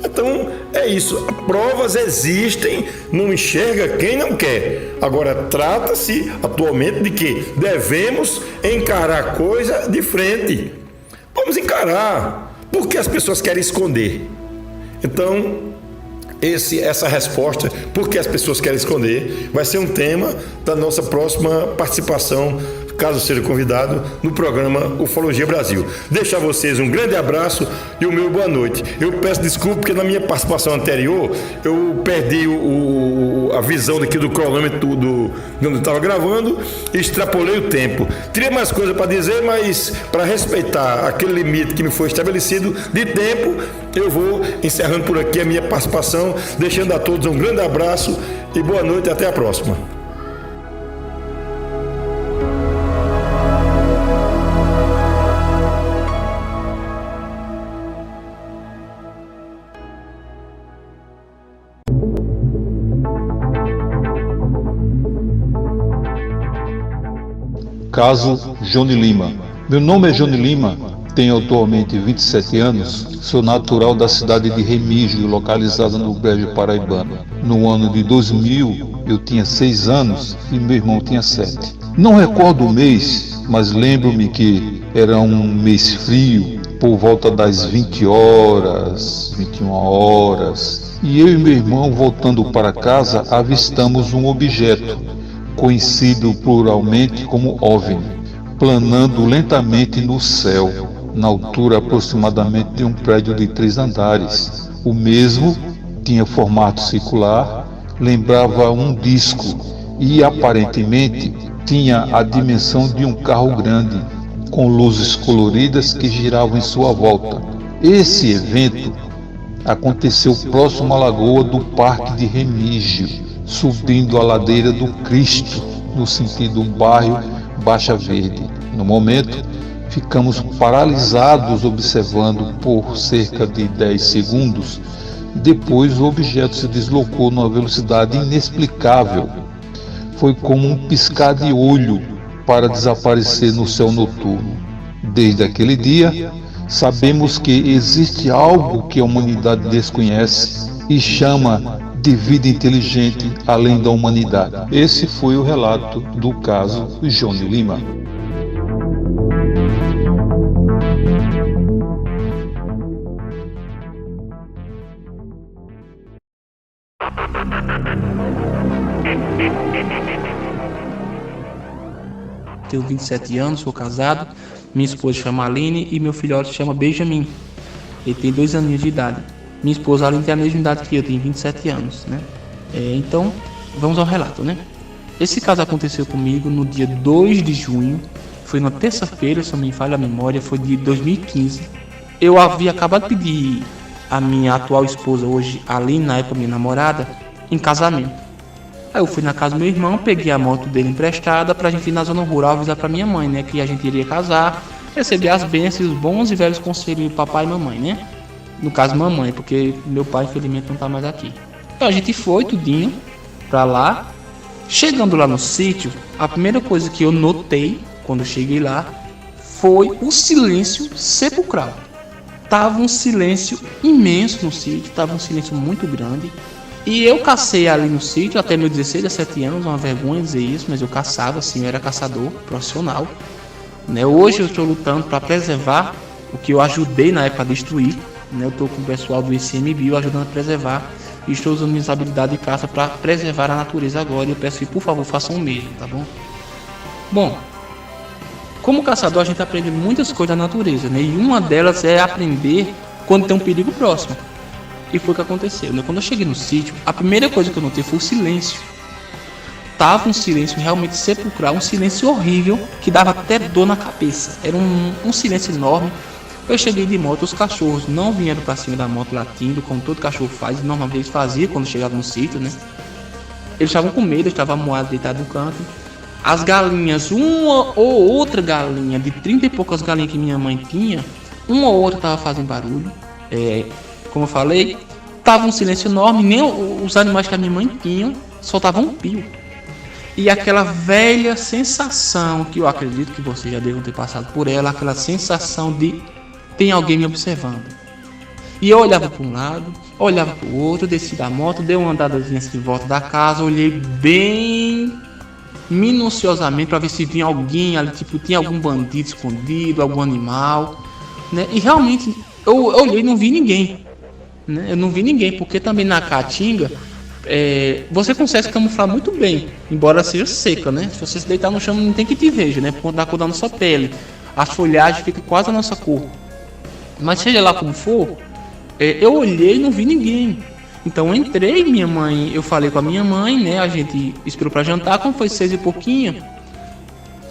Então é isso, provas existem, não enxerga quem não quer. Agora trata-se atualmente de que devemos encarar a coisa de frente. Vamos encarar, porque as pessoas querem esconder. Então essa resposta, porque as pessoas querem esconder, vai ser um tema da nossa próxima participação, caso seja convidado, no programa Ufologia Brasil. Deixo a vocês um grande abraço e o meu boa noite. Eu peço desculpa porque na minha participação anterior eu perdi a visão daqui do cronômetro onde eu estava gravando e extrapolei o tempo. Teria mais coisa para dizer, mas para respeitar aquele limite que me foi estabelecido de tempo, eu vou encerrando por aqui a minha participação, deixando a todos um grande abraço e boa noite e até a próxima. Caso Johnny Lima. Meu nome é Johnny Lima, tenho atualmente 27 anos, sou natural da cidade de Remígio, localizada no Brejo Paraibano. No ano de 2000, eu tinha 6 anos e meu irmão tinha 7. Não recordo o mês, mas lembro-me que era um mês frio, por volta das 20 horas, 21 horas, e eu e meu irmão, voltando para casa, avistamos um objeto, conhecido pluralmente como OVNI, planando lentamente no céu, na altura aproximadamente de um prédio de 3 andares. O mesmo tinha formato circular, lembrava um disco e aparentemente tinha a dimensão de um carro grande, com luzes coloridas que giravam em sua volta. Esse evento aconteceu próximo à lagoa do Parque de Remígio, subindo a ladeira do Cristo, no sentido bairro Baixa Verde. No momento, ficamos paralisados observando por cerca de 10 segundos. Depois o objeto se deslocou numa velocidade inexplicável. Foi como um piscar de olho para desaparecer no céu noturno. Desde aquele dia, sabemos que existe algo que a humanidade desconhece e chama de vida inteligente além da humanidade. Esse foi o relato do caso Johnny Lima. Tenho 27 anos, sou casado, minha esposa chama Aline e meu filhote chama Benjamin. Ele tem 2 aninhos de idade. Minha esposa Aline tem a mesma idade que eu, tenho 27 anos, né? Então, vamos ao relato, né? Esse caso aconteceu comigo no dia 2 de junho, foi na terça-feira, se não me falha a memória, foi de 2015. Eu havia acabado de pedir a minha atual esposa, hoje Aline, na época minha namorada, em casamento. Aí eu fui na casa do meu irmão, peguei a moto dele emprestada pra gente ir na zona rural avisar pra minha mãe, né? Que a gente iria casar, receber as bênçãos, os bons e velhos conselhos de papai e mamãe, né? No caso, mamãe, porque meu pai, infelizmente, não tá mais aqui. Então a gente foi tudinho pra lá. Chegando lá no sítio, a primeira coisa que eu notei quando eu cheguei lá foi o silêncio sepulcral. Tava um silêncio imenso no sítio, tava um silêncio muito grande. E eu cacei ali no sítio até meus 16, 17 anos, uma vergonha dizer isso, mas eu caçava, assim, eu era caçador profissional, né? Hoje eu estou lutando para preservar o que eu ajudei na época a destruir, né? Eu estou com o pessoal do ICMBio ajudando a preservar e estou usando minhas habilidades de caça para preservar a natureza agora, e eu peço que, por favor, façam o mesmo, tá bom? Bom, como caçador a gente aprende muitas coisas da natureza, né? E uma delas é aprender quando tem um perigo próximo. E foi o que aconteceu, né? Quando eu cheguei no sítio, a primeira coisa que eu notei foi o silêncio. Tava um silêncio realmente sepulcral, um silêncio horrível, que dava até dor na cabeça. Era um silêncio enorme. Eu cheguei de moto, os cachorros não vieram pra cima da moto latindo, como todo cachorro faz, e normalmente eles faziam quando chegavam no sítio, né? Eles estavam com medo, eles estavam amuados, deitados no canto. As galinhas, uma ou outra galinha, de 30 e poucas galinhas que minha mãe tinha, uma ou outra tava fazendo barulho. Como eu falei, tava um silêncio enorme, nem os animais que a minha mãe tinha soltavam um pio. E aquela velha sensação, que eu acredito que vocês já devem ter passado por ela, aquela sensação de tem alguém me observando. E eu olhava para um lado, olhava para o outro, desci da moto, dei uma andadazinha assim em volta da casa, olhei bem minuciosamente para ver se tinha alguém ali, tipo, tinha algum bandido escondido, algum animal, né? E realmente eu olhei e não vi ninguém. Né? Eu não vi ninguém, porque também na caatinga você consegue se camuflar muito bem, embora seja seca, né? Se você se deitar no chão não tem que te veja, né? Por conta da cor da nossa pele, a folhagem fica quase a nossa cor. Mas seja lá como for, eu olhei e não vi ninguém. Então eu entrei, minha mãe, eu falei com a minha mãe, né? A gente esperou para jantar, quando foi 6 e pouquinho,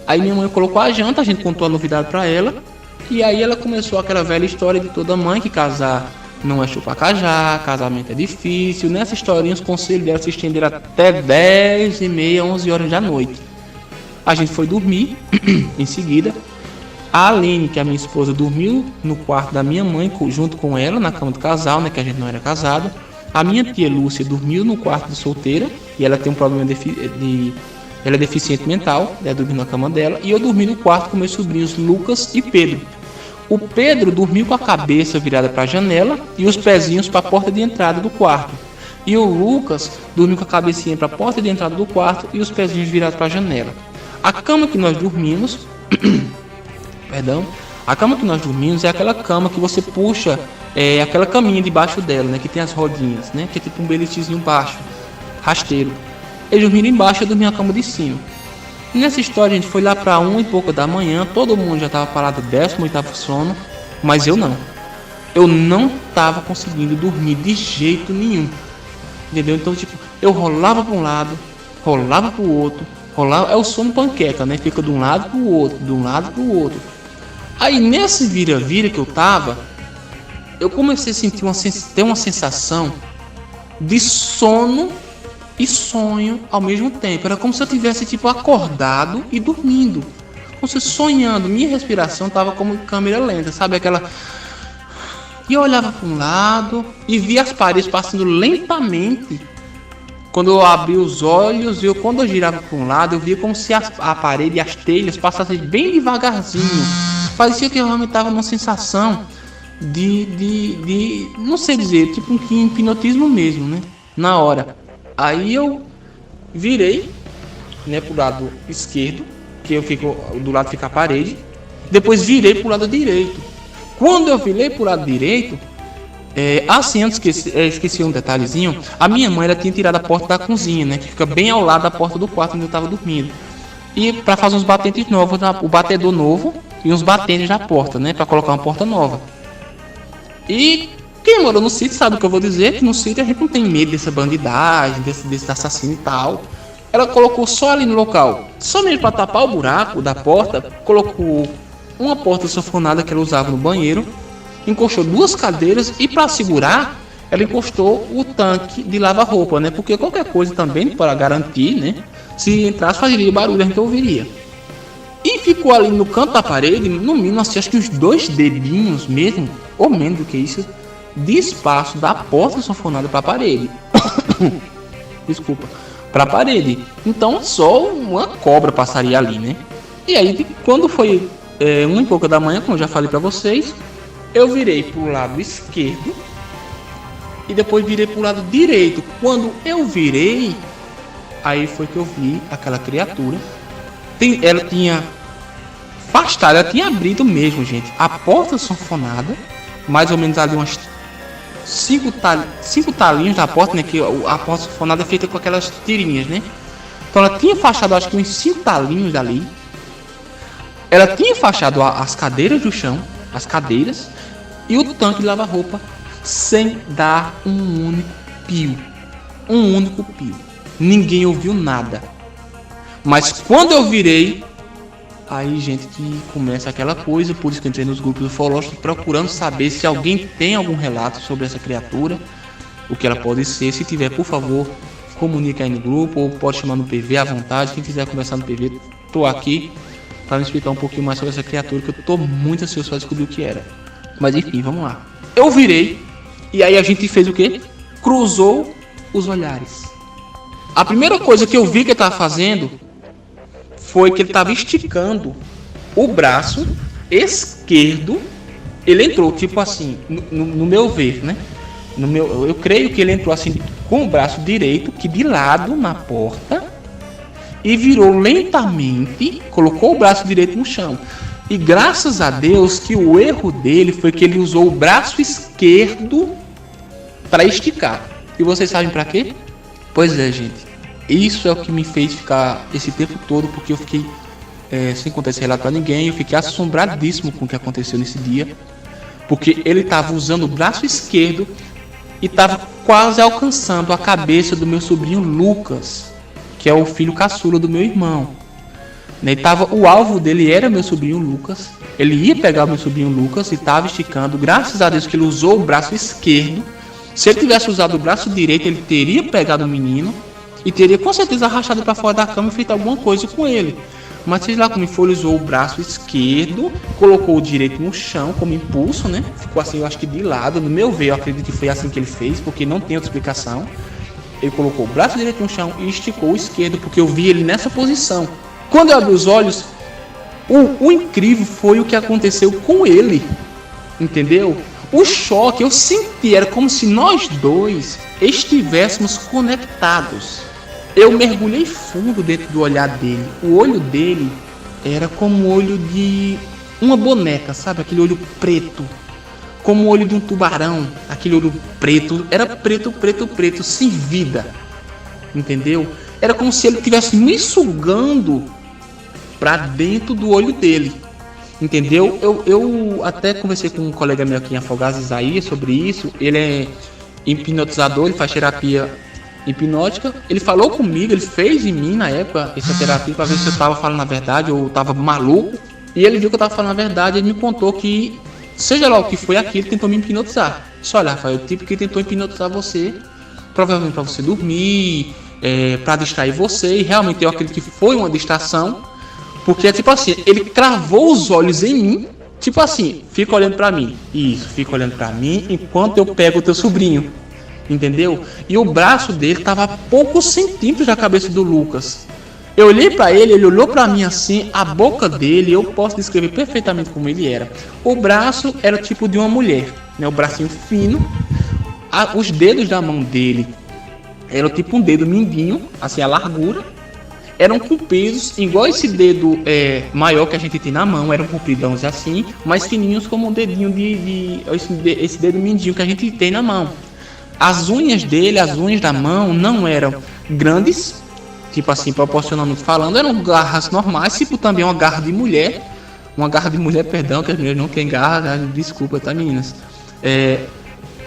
aí minha mãe colocou a janta, a gente contou a novidade para ela, e aí ela começou aquela velha história de toda mãe que casar não é chupar cajá, casamento é difícil. Nessa historinha os conselhos dela se estenderam até 10h30, 11 horas da noite. A gente foi dormir em seguida. A Aline, que é a minha esposa, dormiu no quarto da minha mãe junto com ela, na cama do casal, né, que a gente não era casado. A minha tia Lúcia dormiu no quarto de solteira, e ela tem um problema de Ela é deficiente mental, ela dormiu na cama dela, e eu dormi no quarto com meus sobrinhos Lucas e Pedro. O Pedro dormiu com a cabeça virada para a janela e os pezinhos para a porta de entrada do quarto. E o Lucas dormiu com a cabecinha para a porta de entrada do quarto e os pezinhos virados para a janela. A cama que nós dormimos, a cama que nós dormimos é aquela cama que você puxa, aquela caminha debaixo dela, né, que tem as rodinhas, né, que é tipo um belichezinho baixo, rasteiro. Eles dormiram embaixo, eu dormi na cama de cima. Nessa história a gente foi lá para 1h pouca da manhã, todo mundo já estava parado 18º sono, mas eu não. Eu não estava conseguindo dormir de jeito nenhum. Entendeu? Então, tipo, eu rolava para um lado, rolava para o outro, rolava. É o sono panqueca, né? Fica de um lado para o outro, de um lado para o outro. Aí, nesse vira-vira que eu tava, eu comecei a sentir ter uma sensação de sono e sonho ao mesmo tempo. Era como se eu tivesse, tipo, acordado e dormindo. Como se sonhando. Minha respiração tava como câmera lenta, sabe? Aquela... E eu olhava para um lado e via as paredes passando lentamente. Quando eu abri os olhos, quando eu girava para um lado, eu via como se a parede e as telhas passassem bem devagarzinho. Parecia que eu realmente estava numa sensação de não sei dizer, tipo um hipnotismo mesmo, né? Na hora. Aí eu virei, né, pro lado esquerdo, que eu fico do lado fica a parede. Depois virei pro lado direito. Quando eu virei pro lado direito, antes esqueci um detalhezinho. A minha mãe, ela tinha tirado a porta da cozinha, né, que fica bem ao lado da porta do quarto onde eu tava dormindo. E para fazer uns batentes novos, o batedor novo e uns batentes na porta, né, para colocar uma porta nova. E quem morou no sítio sabe o que eu vou dizer, que no sítio a gente não tem medo dessa bandidagem, desse assassino e tal. Ela colocou só ali no local, só mesmo para tapar o buraco da porta, colocou uma porta sanfonada que ela usava no banheiro, encostou 2 cadeiras e para segurar, ela encostou o tanque de lavar-roupa, né? Porque qualquer coisa também, para garantir, né? Se entrasse, faria barulho, a gente ouviria. E ficou ali no canto da parede, no mínimo, assim, acho que uns 2 dedinhos mesmo, ou menos do que isso, de espaço da porta sanfonada para a parede. Desculpa, para a parede. Então só uma cobra passaria ali, né? E aí, quando foi 1h pouca da manhã, como eu já falei para vocês, eu virei pro lado esquerdo e depois virei pro lado direito. Quando eu virei, aí foi que eu vi aquela criatura. Ela tinha afastado, ela tinha abrido mesmo, gente, a porta sanfonada, mais ou menos ali umas 5 talinhos da porta, né? Que a porta sanfonada é feita com aquelas tirinhas, né? Então ela tinha afastado, acho que uns 5 talinhos dali. Ela tinha afastado as cadeiras do chão, as cadeiras, e o tanque de lavar-roupa, sem dar um único pio. Um único pio. Ninguém ouviu nada. Mas quando eu virei, aí, gente, que começa aquela coisa. Por isso que eu entrei nos grupos do ufológico, procurando saber se alguém tem algum relato sobre essa criatura, o que ela pode ser. Se tiver, por favor, comunique aí no grupo, ou pode chamar no PV à vontade. Quem quiser conversar no PV, tô aqui para me explicar um pouquinho mais sobre essa criatura, que eu tô muito ansioso para descobrir o que era. Mas enfim, vamos lá. Eu virei, e aí a gente fez o quê? Cruzou os olhares. A primeira coisa que eu vi que ele estava fazendo foi que ele estava esticando o braço esquerdo. Ele entrou, tipo assim, no meu ver, né? Eu creio que ele entrou assim com o braço direito, que de lado na porta, e virou lentamente, colocou o braço direito no chão. E graças a Deus que o erro dele foi que ele usou o braço esquerdo para esticar. E vocês sabem para quê? Pois é, gente. Isso é o que me fez ficar esse tempo todo, porque eu fiquei sem contar esse relato para ninguém. Eu fiquei assombradíssimo com o que aconteceu nesse dia, porque ele estava usando o braço esquerdo e estava quase alcançando a cabeça do meu sobrinho Lucas, que é o filho caçula do meu irmão. O alvo dele era meu sobrinho Lucas. Ele ia pegar o meu sobrinho Lucas e estava esticando. Graças a Deus que ele usou o braço esquerdo. Se ele tivesse usado o braço direito, ele teria pegado o menino e teria com certeza arrastado para fora da cama e feito alguma coisa com ele. Mas seja lá como for, ele usou o braço esquerdo, colocou o direito no chão como impulso, né? Ficou assim, eu acho que de lado. No meu ver, eu acredito que foi assim que ele fez, porque não tem outra explicação. Ele colocou o braço direito no chão e esticou o esquerdo, porque eu vi ele nessa posição. Quando eu abri os olhos, o incrível foi o que aconteceu com ele, entendeu? O choque, eu senti, era como se nós dois estivéssemos conectados. Eu mergulhei fundo dentro do olhar dele. O olho dele era como o olho de uma boneca, sabe? Aquele olho preto, como o olho de um tubarão. Aquele olho preto, era preto, preto, preto, sem vida, entendeu? Era como se ele estivesse me sugando para dentro do olho dele, entendeu? Eu até conversei com um colega meu aqui em Afogados, Isaías, sobre isso. Ele é hipnotizador, ele faz terapia hipnótica. Ele falou comigo, ele fez em mim na época essa terapia para ver se eu tava falando a verdade ou eu tava maluco. E ele viu que eu tava falando a verdade. Ele me contou que, seja lá o que foi aquilo, ele tentou me hipnotizar. Só olha, Rafael, o tipo que tentou hipnotizar você, provavelmente para você dormir, para distrair você. E realmente eu acredito que foi uma distração. Porque é tipo assim, ele cravou os olhos em mim, tipo assim, fica olhando pra mim. Isso, fica olhando pra mim enquanto eu pego o teu sobrinho, entendeu? E o braço dele tava a poucos centímetros da cabeça do Lucas. Eu olhei pra ele, ele olhou pra mim assim, a boca dele, eu posso descrever perfeitamente como ele era. O braço era tipo de uma mulher, né? O bracinho fino, os dedos da mão dele eram tipo um dedo mindinho, assim a largura. Eram compridos, igual esse dedo maior que a gente tem na mão, eram compridões assim, mas fininhos como um dedinho esse dedo mindinho que a gente tem na mão. As unhas dele, as unhas da mão, não eram grandes, tipo assim, proporcionalmente falando, eram garras normais, tipo também uma garra de mulher, perdão, que as mulheres não têm garra, desculpa, tá, meninas?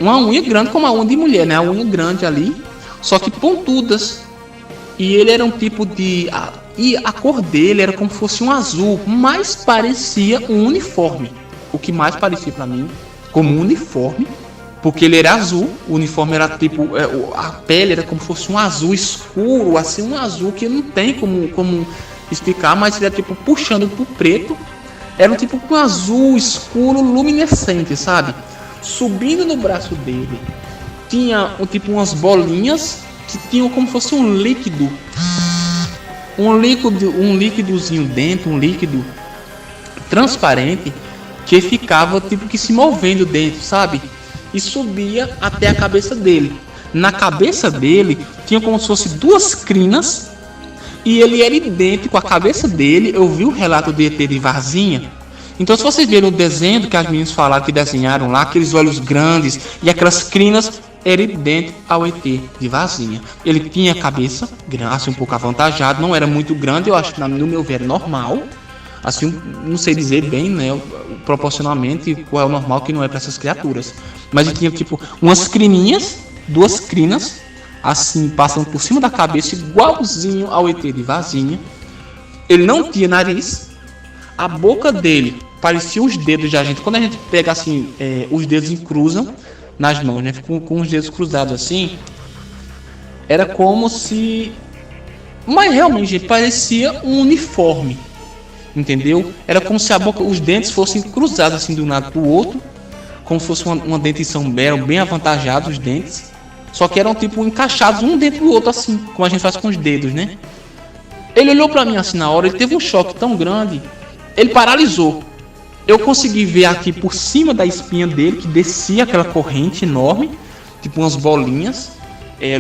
Uma unha grande como a unha de mulher, né? A unha grande ali, só que pontudas. E ele era um tipo de... E a cor dele era como se fosse um azul, mas parecia um uniforme. O que mais parecia pra mim como um uniforme, porque ele era azul, o uniforme era tipo... a pele era como se fosse um azul escuro, assim, um azul que não tem como explicar, mas ele era tipo puxando pro preto. Era um tipo um azul escuro luminescente, sabe? Subindo no braço dele, tinha tipo umas bolinhas que tinham como se fosse um líquidozinho dentro, um líquido transparente que ficava tipo que se movendo dentro, sabe? E subia até a cabeça dele. Na cabeça dele tinha como se fosse duas crinas e ele era idêntico à cabeça dele. Eu vi o relato de ET de Varginha. Então, se vocês verem o desenho que as meninas falaram que desenharam lá, aqueles olhos grandes e aquelas crinas, era idêntico ao ET de Varginha. Ele tinha a cabeça grande, assim, um pouco avantajado, não era muito grande, eu acho que no meu ver era normal. Assim, não sei dizer bem, né, proporcionalmente qual é o normal que não é para essas criaturas. Mas ele tinha tipo umas crininhas, duas crinas, assim, passando por cima da cabeça, igualzinho ao ET de Varginha. Ele não tinha nariz, a boca dele parecia os dedos da gente. Quando a gente pega assim, os dedos encruzam nas mãos, né? Com os dedos cruzados assim, era como se... Mas realmente, gente, parecia um uniforme, entendeu? Era como se a boca, os dentes fossem cruzados assim de um lado para o outro, como se fosse uma dentição, eram bem avantajados os dentes, só que eram tipo encaixados um dentro do outro assim, como a gente faz com os dedos, né? Ele olhou para mim assim na hora, ele teve um choque tão grande, ele paralisou. Eu consegui ver aqui por cima da espinha dele que descia aquela corrente enorme, tipo umas bolinhas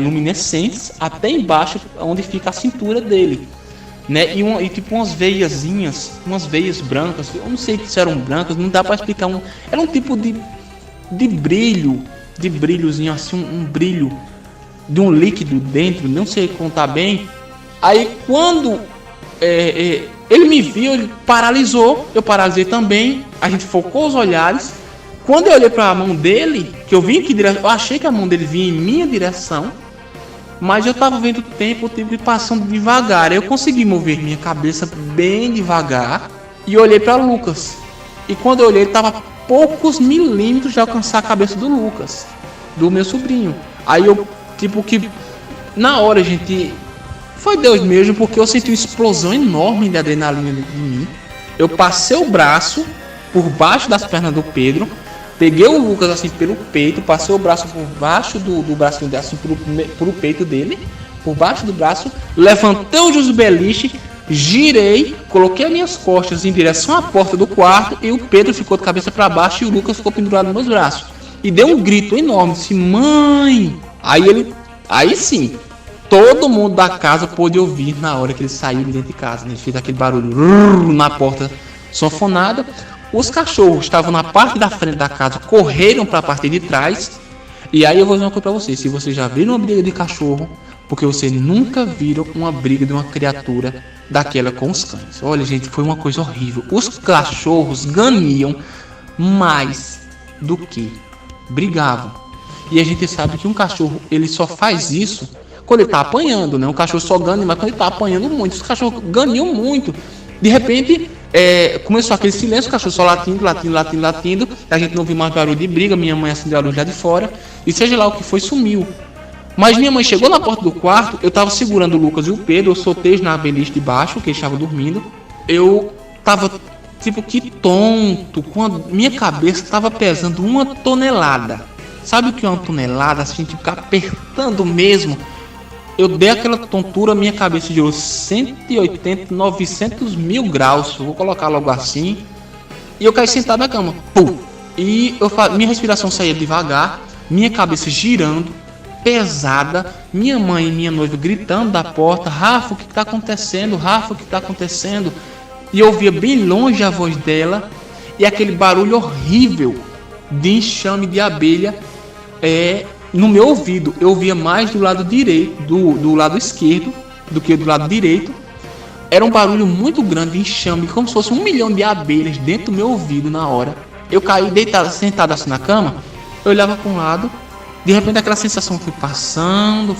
luminescentes, até embaixo onde fica a cintura dele, né? E tipo umas veiazinhas, umas veias brancas, eu não sei se eram brancas, não dá para explicar. Era um tipo de brilhozinho assim, um brilho de um líquido dentro, não sei contar bem. Aí quando ele me viu, ele paralisou, eu paralisei também, a gente focou os olhares. Quando eu olhei para a mão dele, que eu vi em que direção, eu achei que a mão dele vinha em minha direção, mas eu estava vendo o tempo passando devagar. Eu consegui mover minha cabeça bem devagar e olhei para Lucas. E quando eu olhei, ele estava a poucos milímetros de alcançar a cabeça do Lucas, do meu sobrinho. Aí eu, tipo que, na hora, gente... Foi Deus mesmo, porque eu senti uma explosão enorme de adrenalina de mim. Eu passei o braço por baixo das pernas do Pedro, Peguei o Lucas assim pelo peito, passei o braço por baixo do bracinho dele, assim pro peito dele, por baixo do braço, levantei o José Beliche, girei, coloquei as minhas costas em direção à porta do quarto e o Pedro ficou de cabeça para baixo e o Lucas ficou pendurado nos meus braços. E deu um grito enorme, disse: mãe! Aí sim, todo mundo da casa pôde ouvir na hora que ele saiu de dentro de casa, né? Ele fez aquele barulho na porta sanfonada. Os cachorros estavam na parte da frente da casa, correram para a parte de trás. E aí eu vou dizer uma coisa para vocês: se vocês já viram uma briga de cachorro, porque vocês nunca viram uma briga de uma criatura daquela com os cães. Olha, gente, foi uma coisa horrível. Os cachorros ganiam mais do que brigavam. E a gente sabe que um cachorro, ele só faz isso quando ele tá apanhando, né? Um cachorro só ganha, mas quando ele tá apanhando muito. Os cachorros ganiam muito. De repente, começou aquele silêncio, o cachorro só latindo. A gente não viu mais barulho de briga. Minha mãe acendeu a luz lá de fora. E seja lá o que foi, sumiu. Mas minha mãe chegou na porta do quarto, eu tava segurando o Lucas e o Pedro, eu soltei na beliche de baixo, que eles estavam dormindo. Eu tava tipo que tonto, com a minha cabeça tava pesando 1 tonelada. Sabe o que é 1 tonelada? Assim, tipo, apertando mesmo. Eu dei aquela tontura, minha cabeça girou 180, 900 mil graus, vou colocar logo assim. E eu caí sentado na cama, pum! E minha respiração saía devagar, minha cabeça girando, pesada, minha mãe e minha noiva gritando da porta: Rafa, o que está acontecendo? Rafa, o que está acontecendo? E eu ouvia bem longe a voz dela e aquele barulho horrível de enxame de abelha no meu ouvido. Eu ouvia mais do lado direito, do lado esquerdo, do que do lado direito. Era um barulho muito grande de enxame, como se fosse 1 milhão de abelhas dentro do meu ouvido na hora. Eu caí deitado, sentado assim na cama, eu olhava para um lado. De repente aquela sensação foi passando.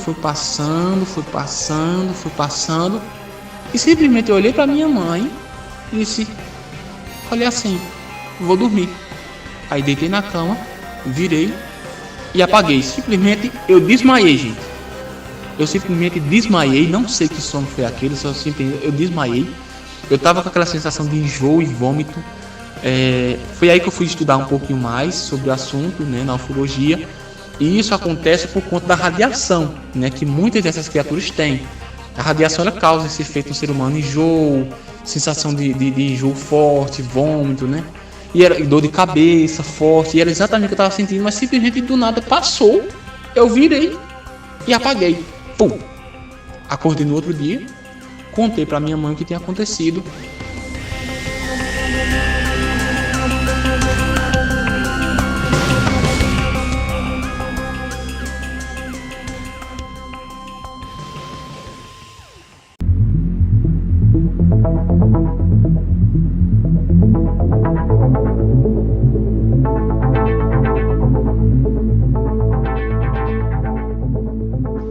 E simplesmente eu olhei para minha mãe e disse: olhei assim, vou dormir. Aí deitei na cama, virei e apaguei. Simplesmente eu desmaiei, gente. Eu simplesmente desmaiei, não sei que sono foi aquele, eu desmaiei. Eu tava com aquela sensação de enjoo e vômito. Foi aí que eu fui estudar um pouquinho mais sobre o assunto, né, na ufologia. E isso acontece por conta da radiação, né, que muitas dessas criaturas têm. A radiação, ela causa esse efeito no ser humano: enjoo, sensação de enjoo forte, vômito, né? E era dor de cabeça forte. E era exatamente o que eu estava sentindo, mas simplesmente do nada passou. Eu virei e apaguei. Pum! Acordei no outro dia, contei para minha mãe o que tinha acontecido.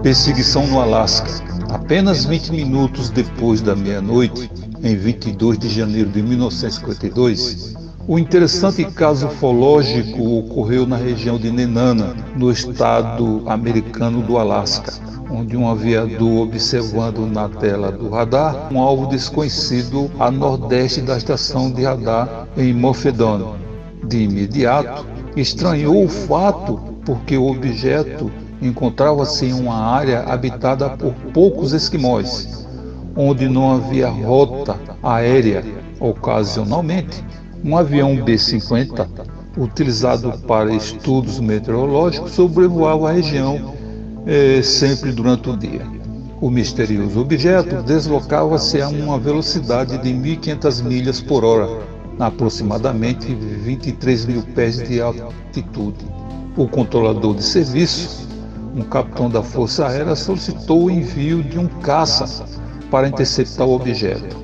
Perseguição no Alasca. Apenas 20 minutos depois da meia-noite, em 22 de janeiro de 1952, o interessante caso ufológico ocorreu na região de Nenana, no estado americano do Alasca, onde um aviador, observando na tela do radar um alvo desconhecido a nordeste da estação de radar em Murphydown. De imediato, estranhou o fato porque o objeto encontrava-se em uma área habitada por poucos esquimós, onde não havia rota aérea. Ocasionalmente, um avião B-50, utilizado para estudos meteorológicos, sobrevoava a região sempre durante o dia. O misterioso objeto deslocava-se a uma velocidade de 1.500 milhas por hora, aproximadamente 23 mil pés de altitude. O controlador de serviço, um capitão da Força Aérea, solicitou o envio de um caça para interceptar o objeto.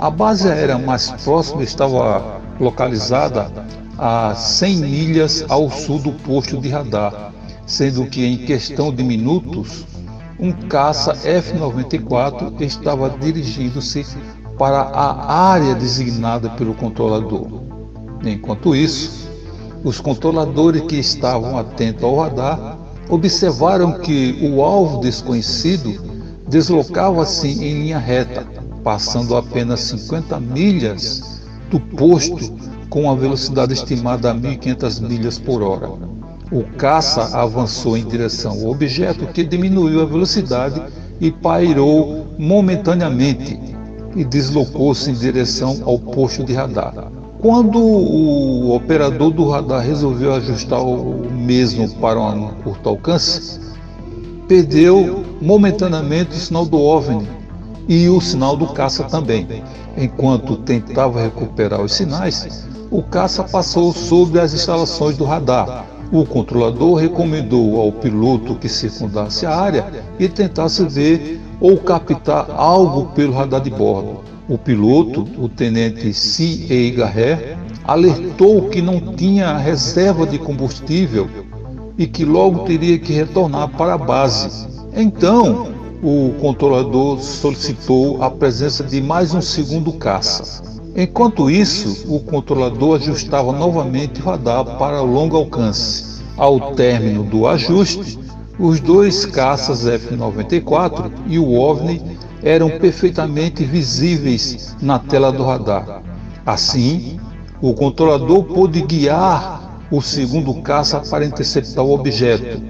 A base aérea mais próxima estava localizada a 100 milhas ao sul do posto de radar, sendo que em questão de minutos, um caça F-94 estava dirigindo-se para a área designada pelo controlador. Enquanto isso, os controladores que estavam atentos ao radar observaram que o alvo desconhecido deslocava-se em linha reta, passando apenas 50 milhas do posto com uma velocidade estimada a 1.500 milhas por hora. O caça avançou em direção ao objeto, que diminuiu a velocidade e pairou momentaneamente e deslocou-se em direção ao posto de radar. Quando o operador do radar resolveu ajustar o mesmo para um curto alcance, perdeu momentaneamente o sinal do OVNI e o sinal do caça também. Enquanto tentava recuperar os sinais, o caça passou sobre as instalações do radar. O controlador recomendou ao piloto que circundasse a área e tentasse ver ou captar algo pelo radar de bordo. O piloto, o tenente C.A. Garrett, alertou que não tinha reserva de combustível e que logo teria que retornar para a base. Então, o controlador solicitou a presença de mais um segundo caça. Enquanto isso, o controlador ajustava novamente o radar para longo alcance. Ao término do ajuste, os dois caças F-94 e o OVNI eram perfeitamente visíveis na tela do radar. Assim, o controlador pôde guiar o segundo caça para interceptar o objeto,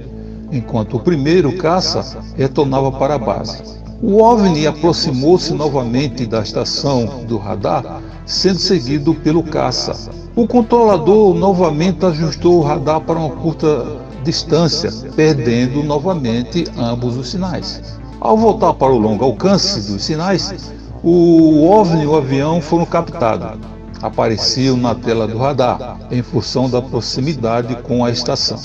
enquanto o primeiro caça retornava para a base. O OVNI aproximou-se novamente da estação do radar, sendo seguido pelo caça. O controlador novamente ajustou o radar para uma curta distância, perdendo novamente ambos os sinais. Ao voltar para o longo alcance dos sinais, o OVNI e o avião foram captados. Apareciam na tela do radar, em função da proximidade com a estação.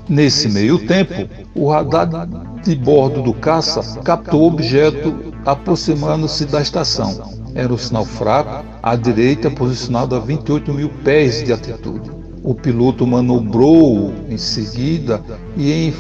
Nesse meio tempo, o radar de bordo do caça captou o objeto aproximando-se da estação. Era um sinal fraco, à direita, posicionado a 28.000 pés de altitude. O piloto manobrou em seguida e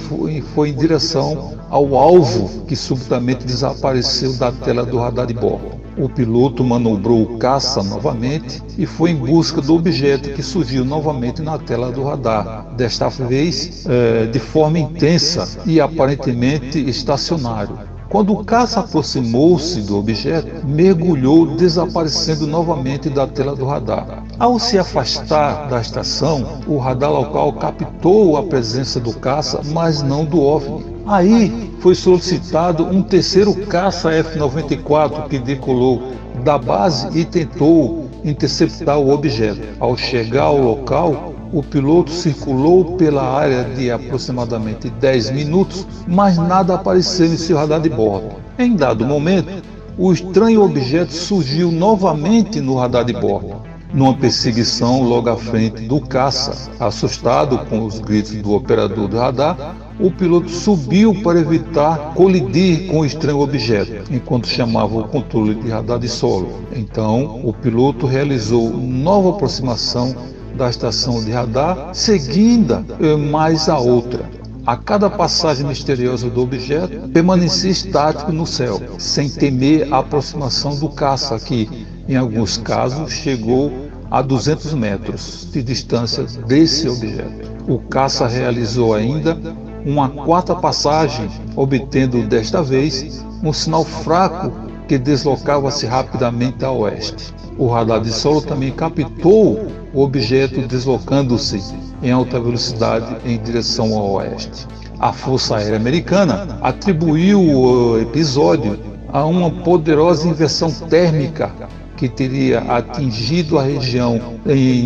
foi em direção ao alvo, que subitamente desapareceu da tela do radar de bordo. O piloto manobrou o caça novamente e foi em busca do objeto, que surgiu novamente na tela do radar, desta vez de forma intensa e aparentemente estacionário. Quando o caça aproximou-se do objeto, mergulhou, desaparecendo novamente da tela do radar. Ao se afastar da estação, o radar local captou a presença do caça, mas não do OVNI. Aí foi solicitado um terceiro caça F-94 que decolou da base e tentou interceptar o objeto. Ao chegar ao local, o piloto circulou pela área de aproximadamente 10 minutos, mas nada apareceu em seu radar de bordo. Em dado momento, o estranho objeto surgiu novamente no radar de bordo. Numa perseguição logo à frente do caça, assustado com os gritos do operador do radar, o piloto subiu para evitar colidir com o estranho objeto, enquanto chamava o controle de radar de solo. Então, o piloto realizou nova aproximação da estação de radar, seguindo mais a outra. A cada passagem misteriosa do objeto, permanecia estático no céu, sem temer a aproximação do caça, que, em alguns casos, chegou a 200 metros de distância desse objeto. O caça realizou ainda uma quarta passagem, obtendo desta vez um sinal fraco que deslocava-se rapidamente a oeste. O radar de solo também captou o objeto deslocando-se em alta velocidade em direção ao oeste. A Força Aérea Americana atribuiu o episódio a uma poderosa inversão térmica que teria atingido a região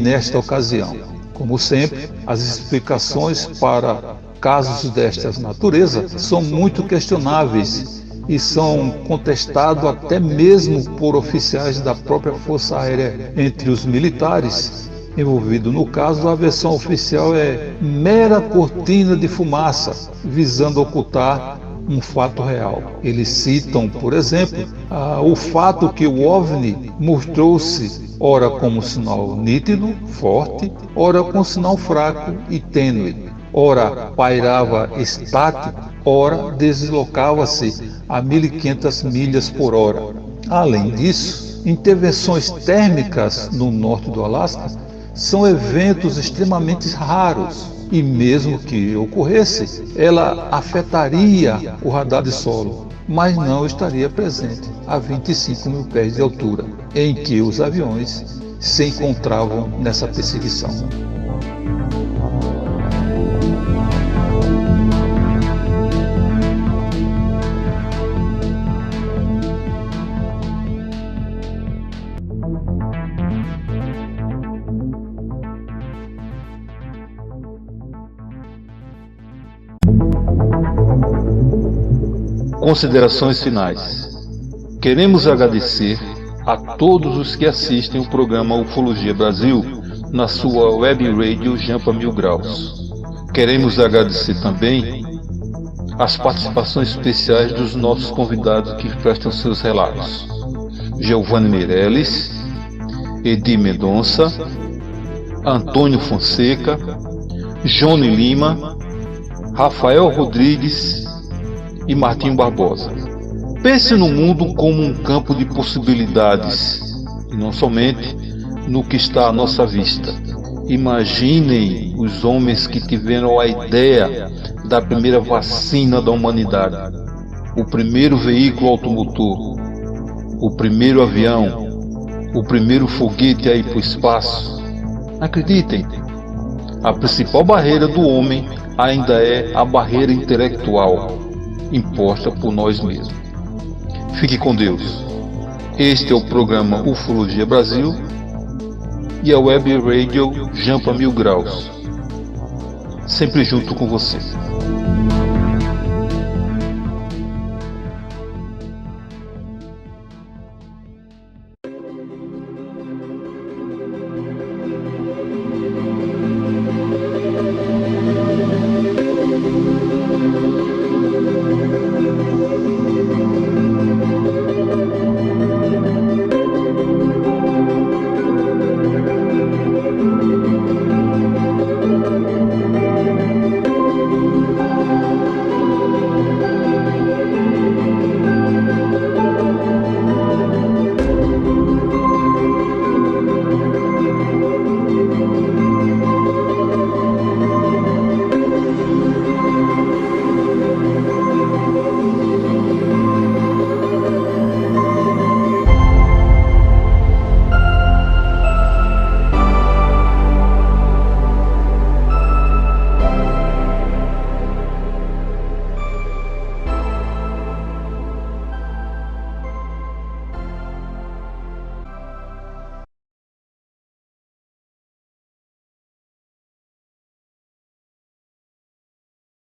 nesta ocasião. Como sempre, as explicações para casos desta natureza são muito questionáveis e são contestados até mesmo por oficiais da própria Força Aérea. Entre os militares envolvidos no caso, a versão oficial é mera cortina de fumaça, visando ocultar um fato real. Eles citam, por exemplo, o fato que o OVNI mostrou-se ora como sinal nítido, forte, ora com sinal fraco e tênue. Ora pairava estático, ora deslocava-se a 1.500 milhas por hora. Além disso, intervenções térmicas no norte do Alasca são eventos extremamente raros e, mesmo que ocorresse, ela afetaria o radar de solo, mas não estaria presente a 25.000 pés de altura, em que os aviões se encontravam nessa perseguição. Considerações finais. Queremos agradecer a todos os que assistem o programa Ufologia Brasil na sua web radio Jampa Mil Graus. Queremos agradecer também as participações especiais dos nossos convidados que prestam seus relatos: Giovanni Meirelles, Edi Mendonça, Antônio Fonseca, Johnny Lima, Rafael Rodrigues e Martinho Barbosa. Pense no mundo como um campo de possibilidades, e não somente no que está à nossa vista. Imaginem os homens que tiveram a ideia da primeira vacina da humanidade, o primeiro veículo automotor, o primeiro avião, o primeiro foguete a ir para o espaço. Acreditem, a principal barreira do homem ainda é a barreira intelectual, imposta por nós mesmos. Fique com Deus. Este é o programa Ufologia Brasil e a web radio Jampa Mil Graus, sempre junto com você.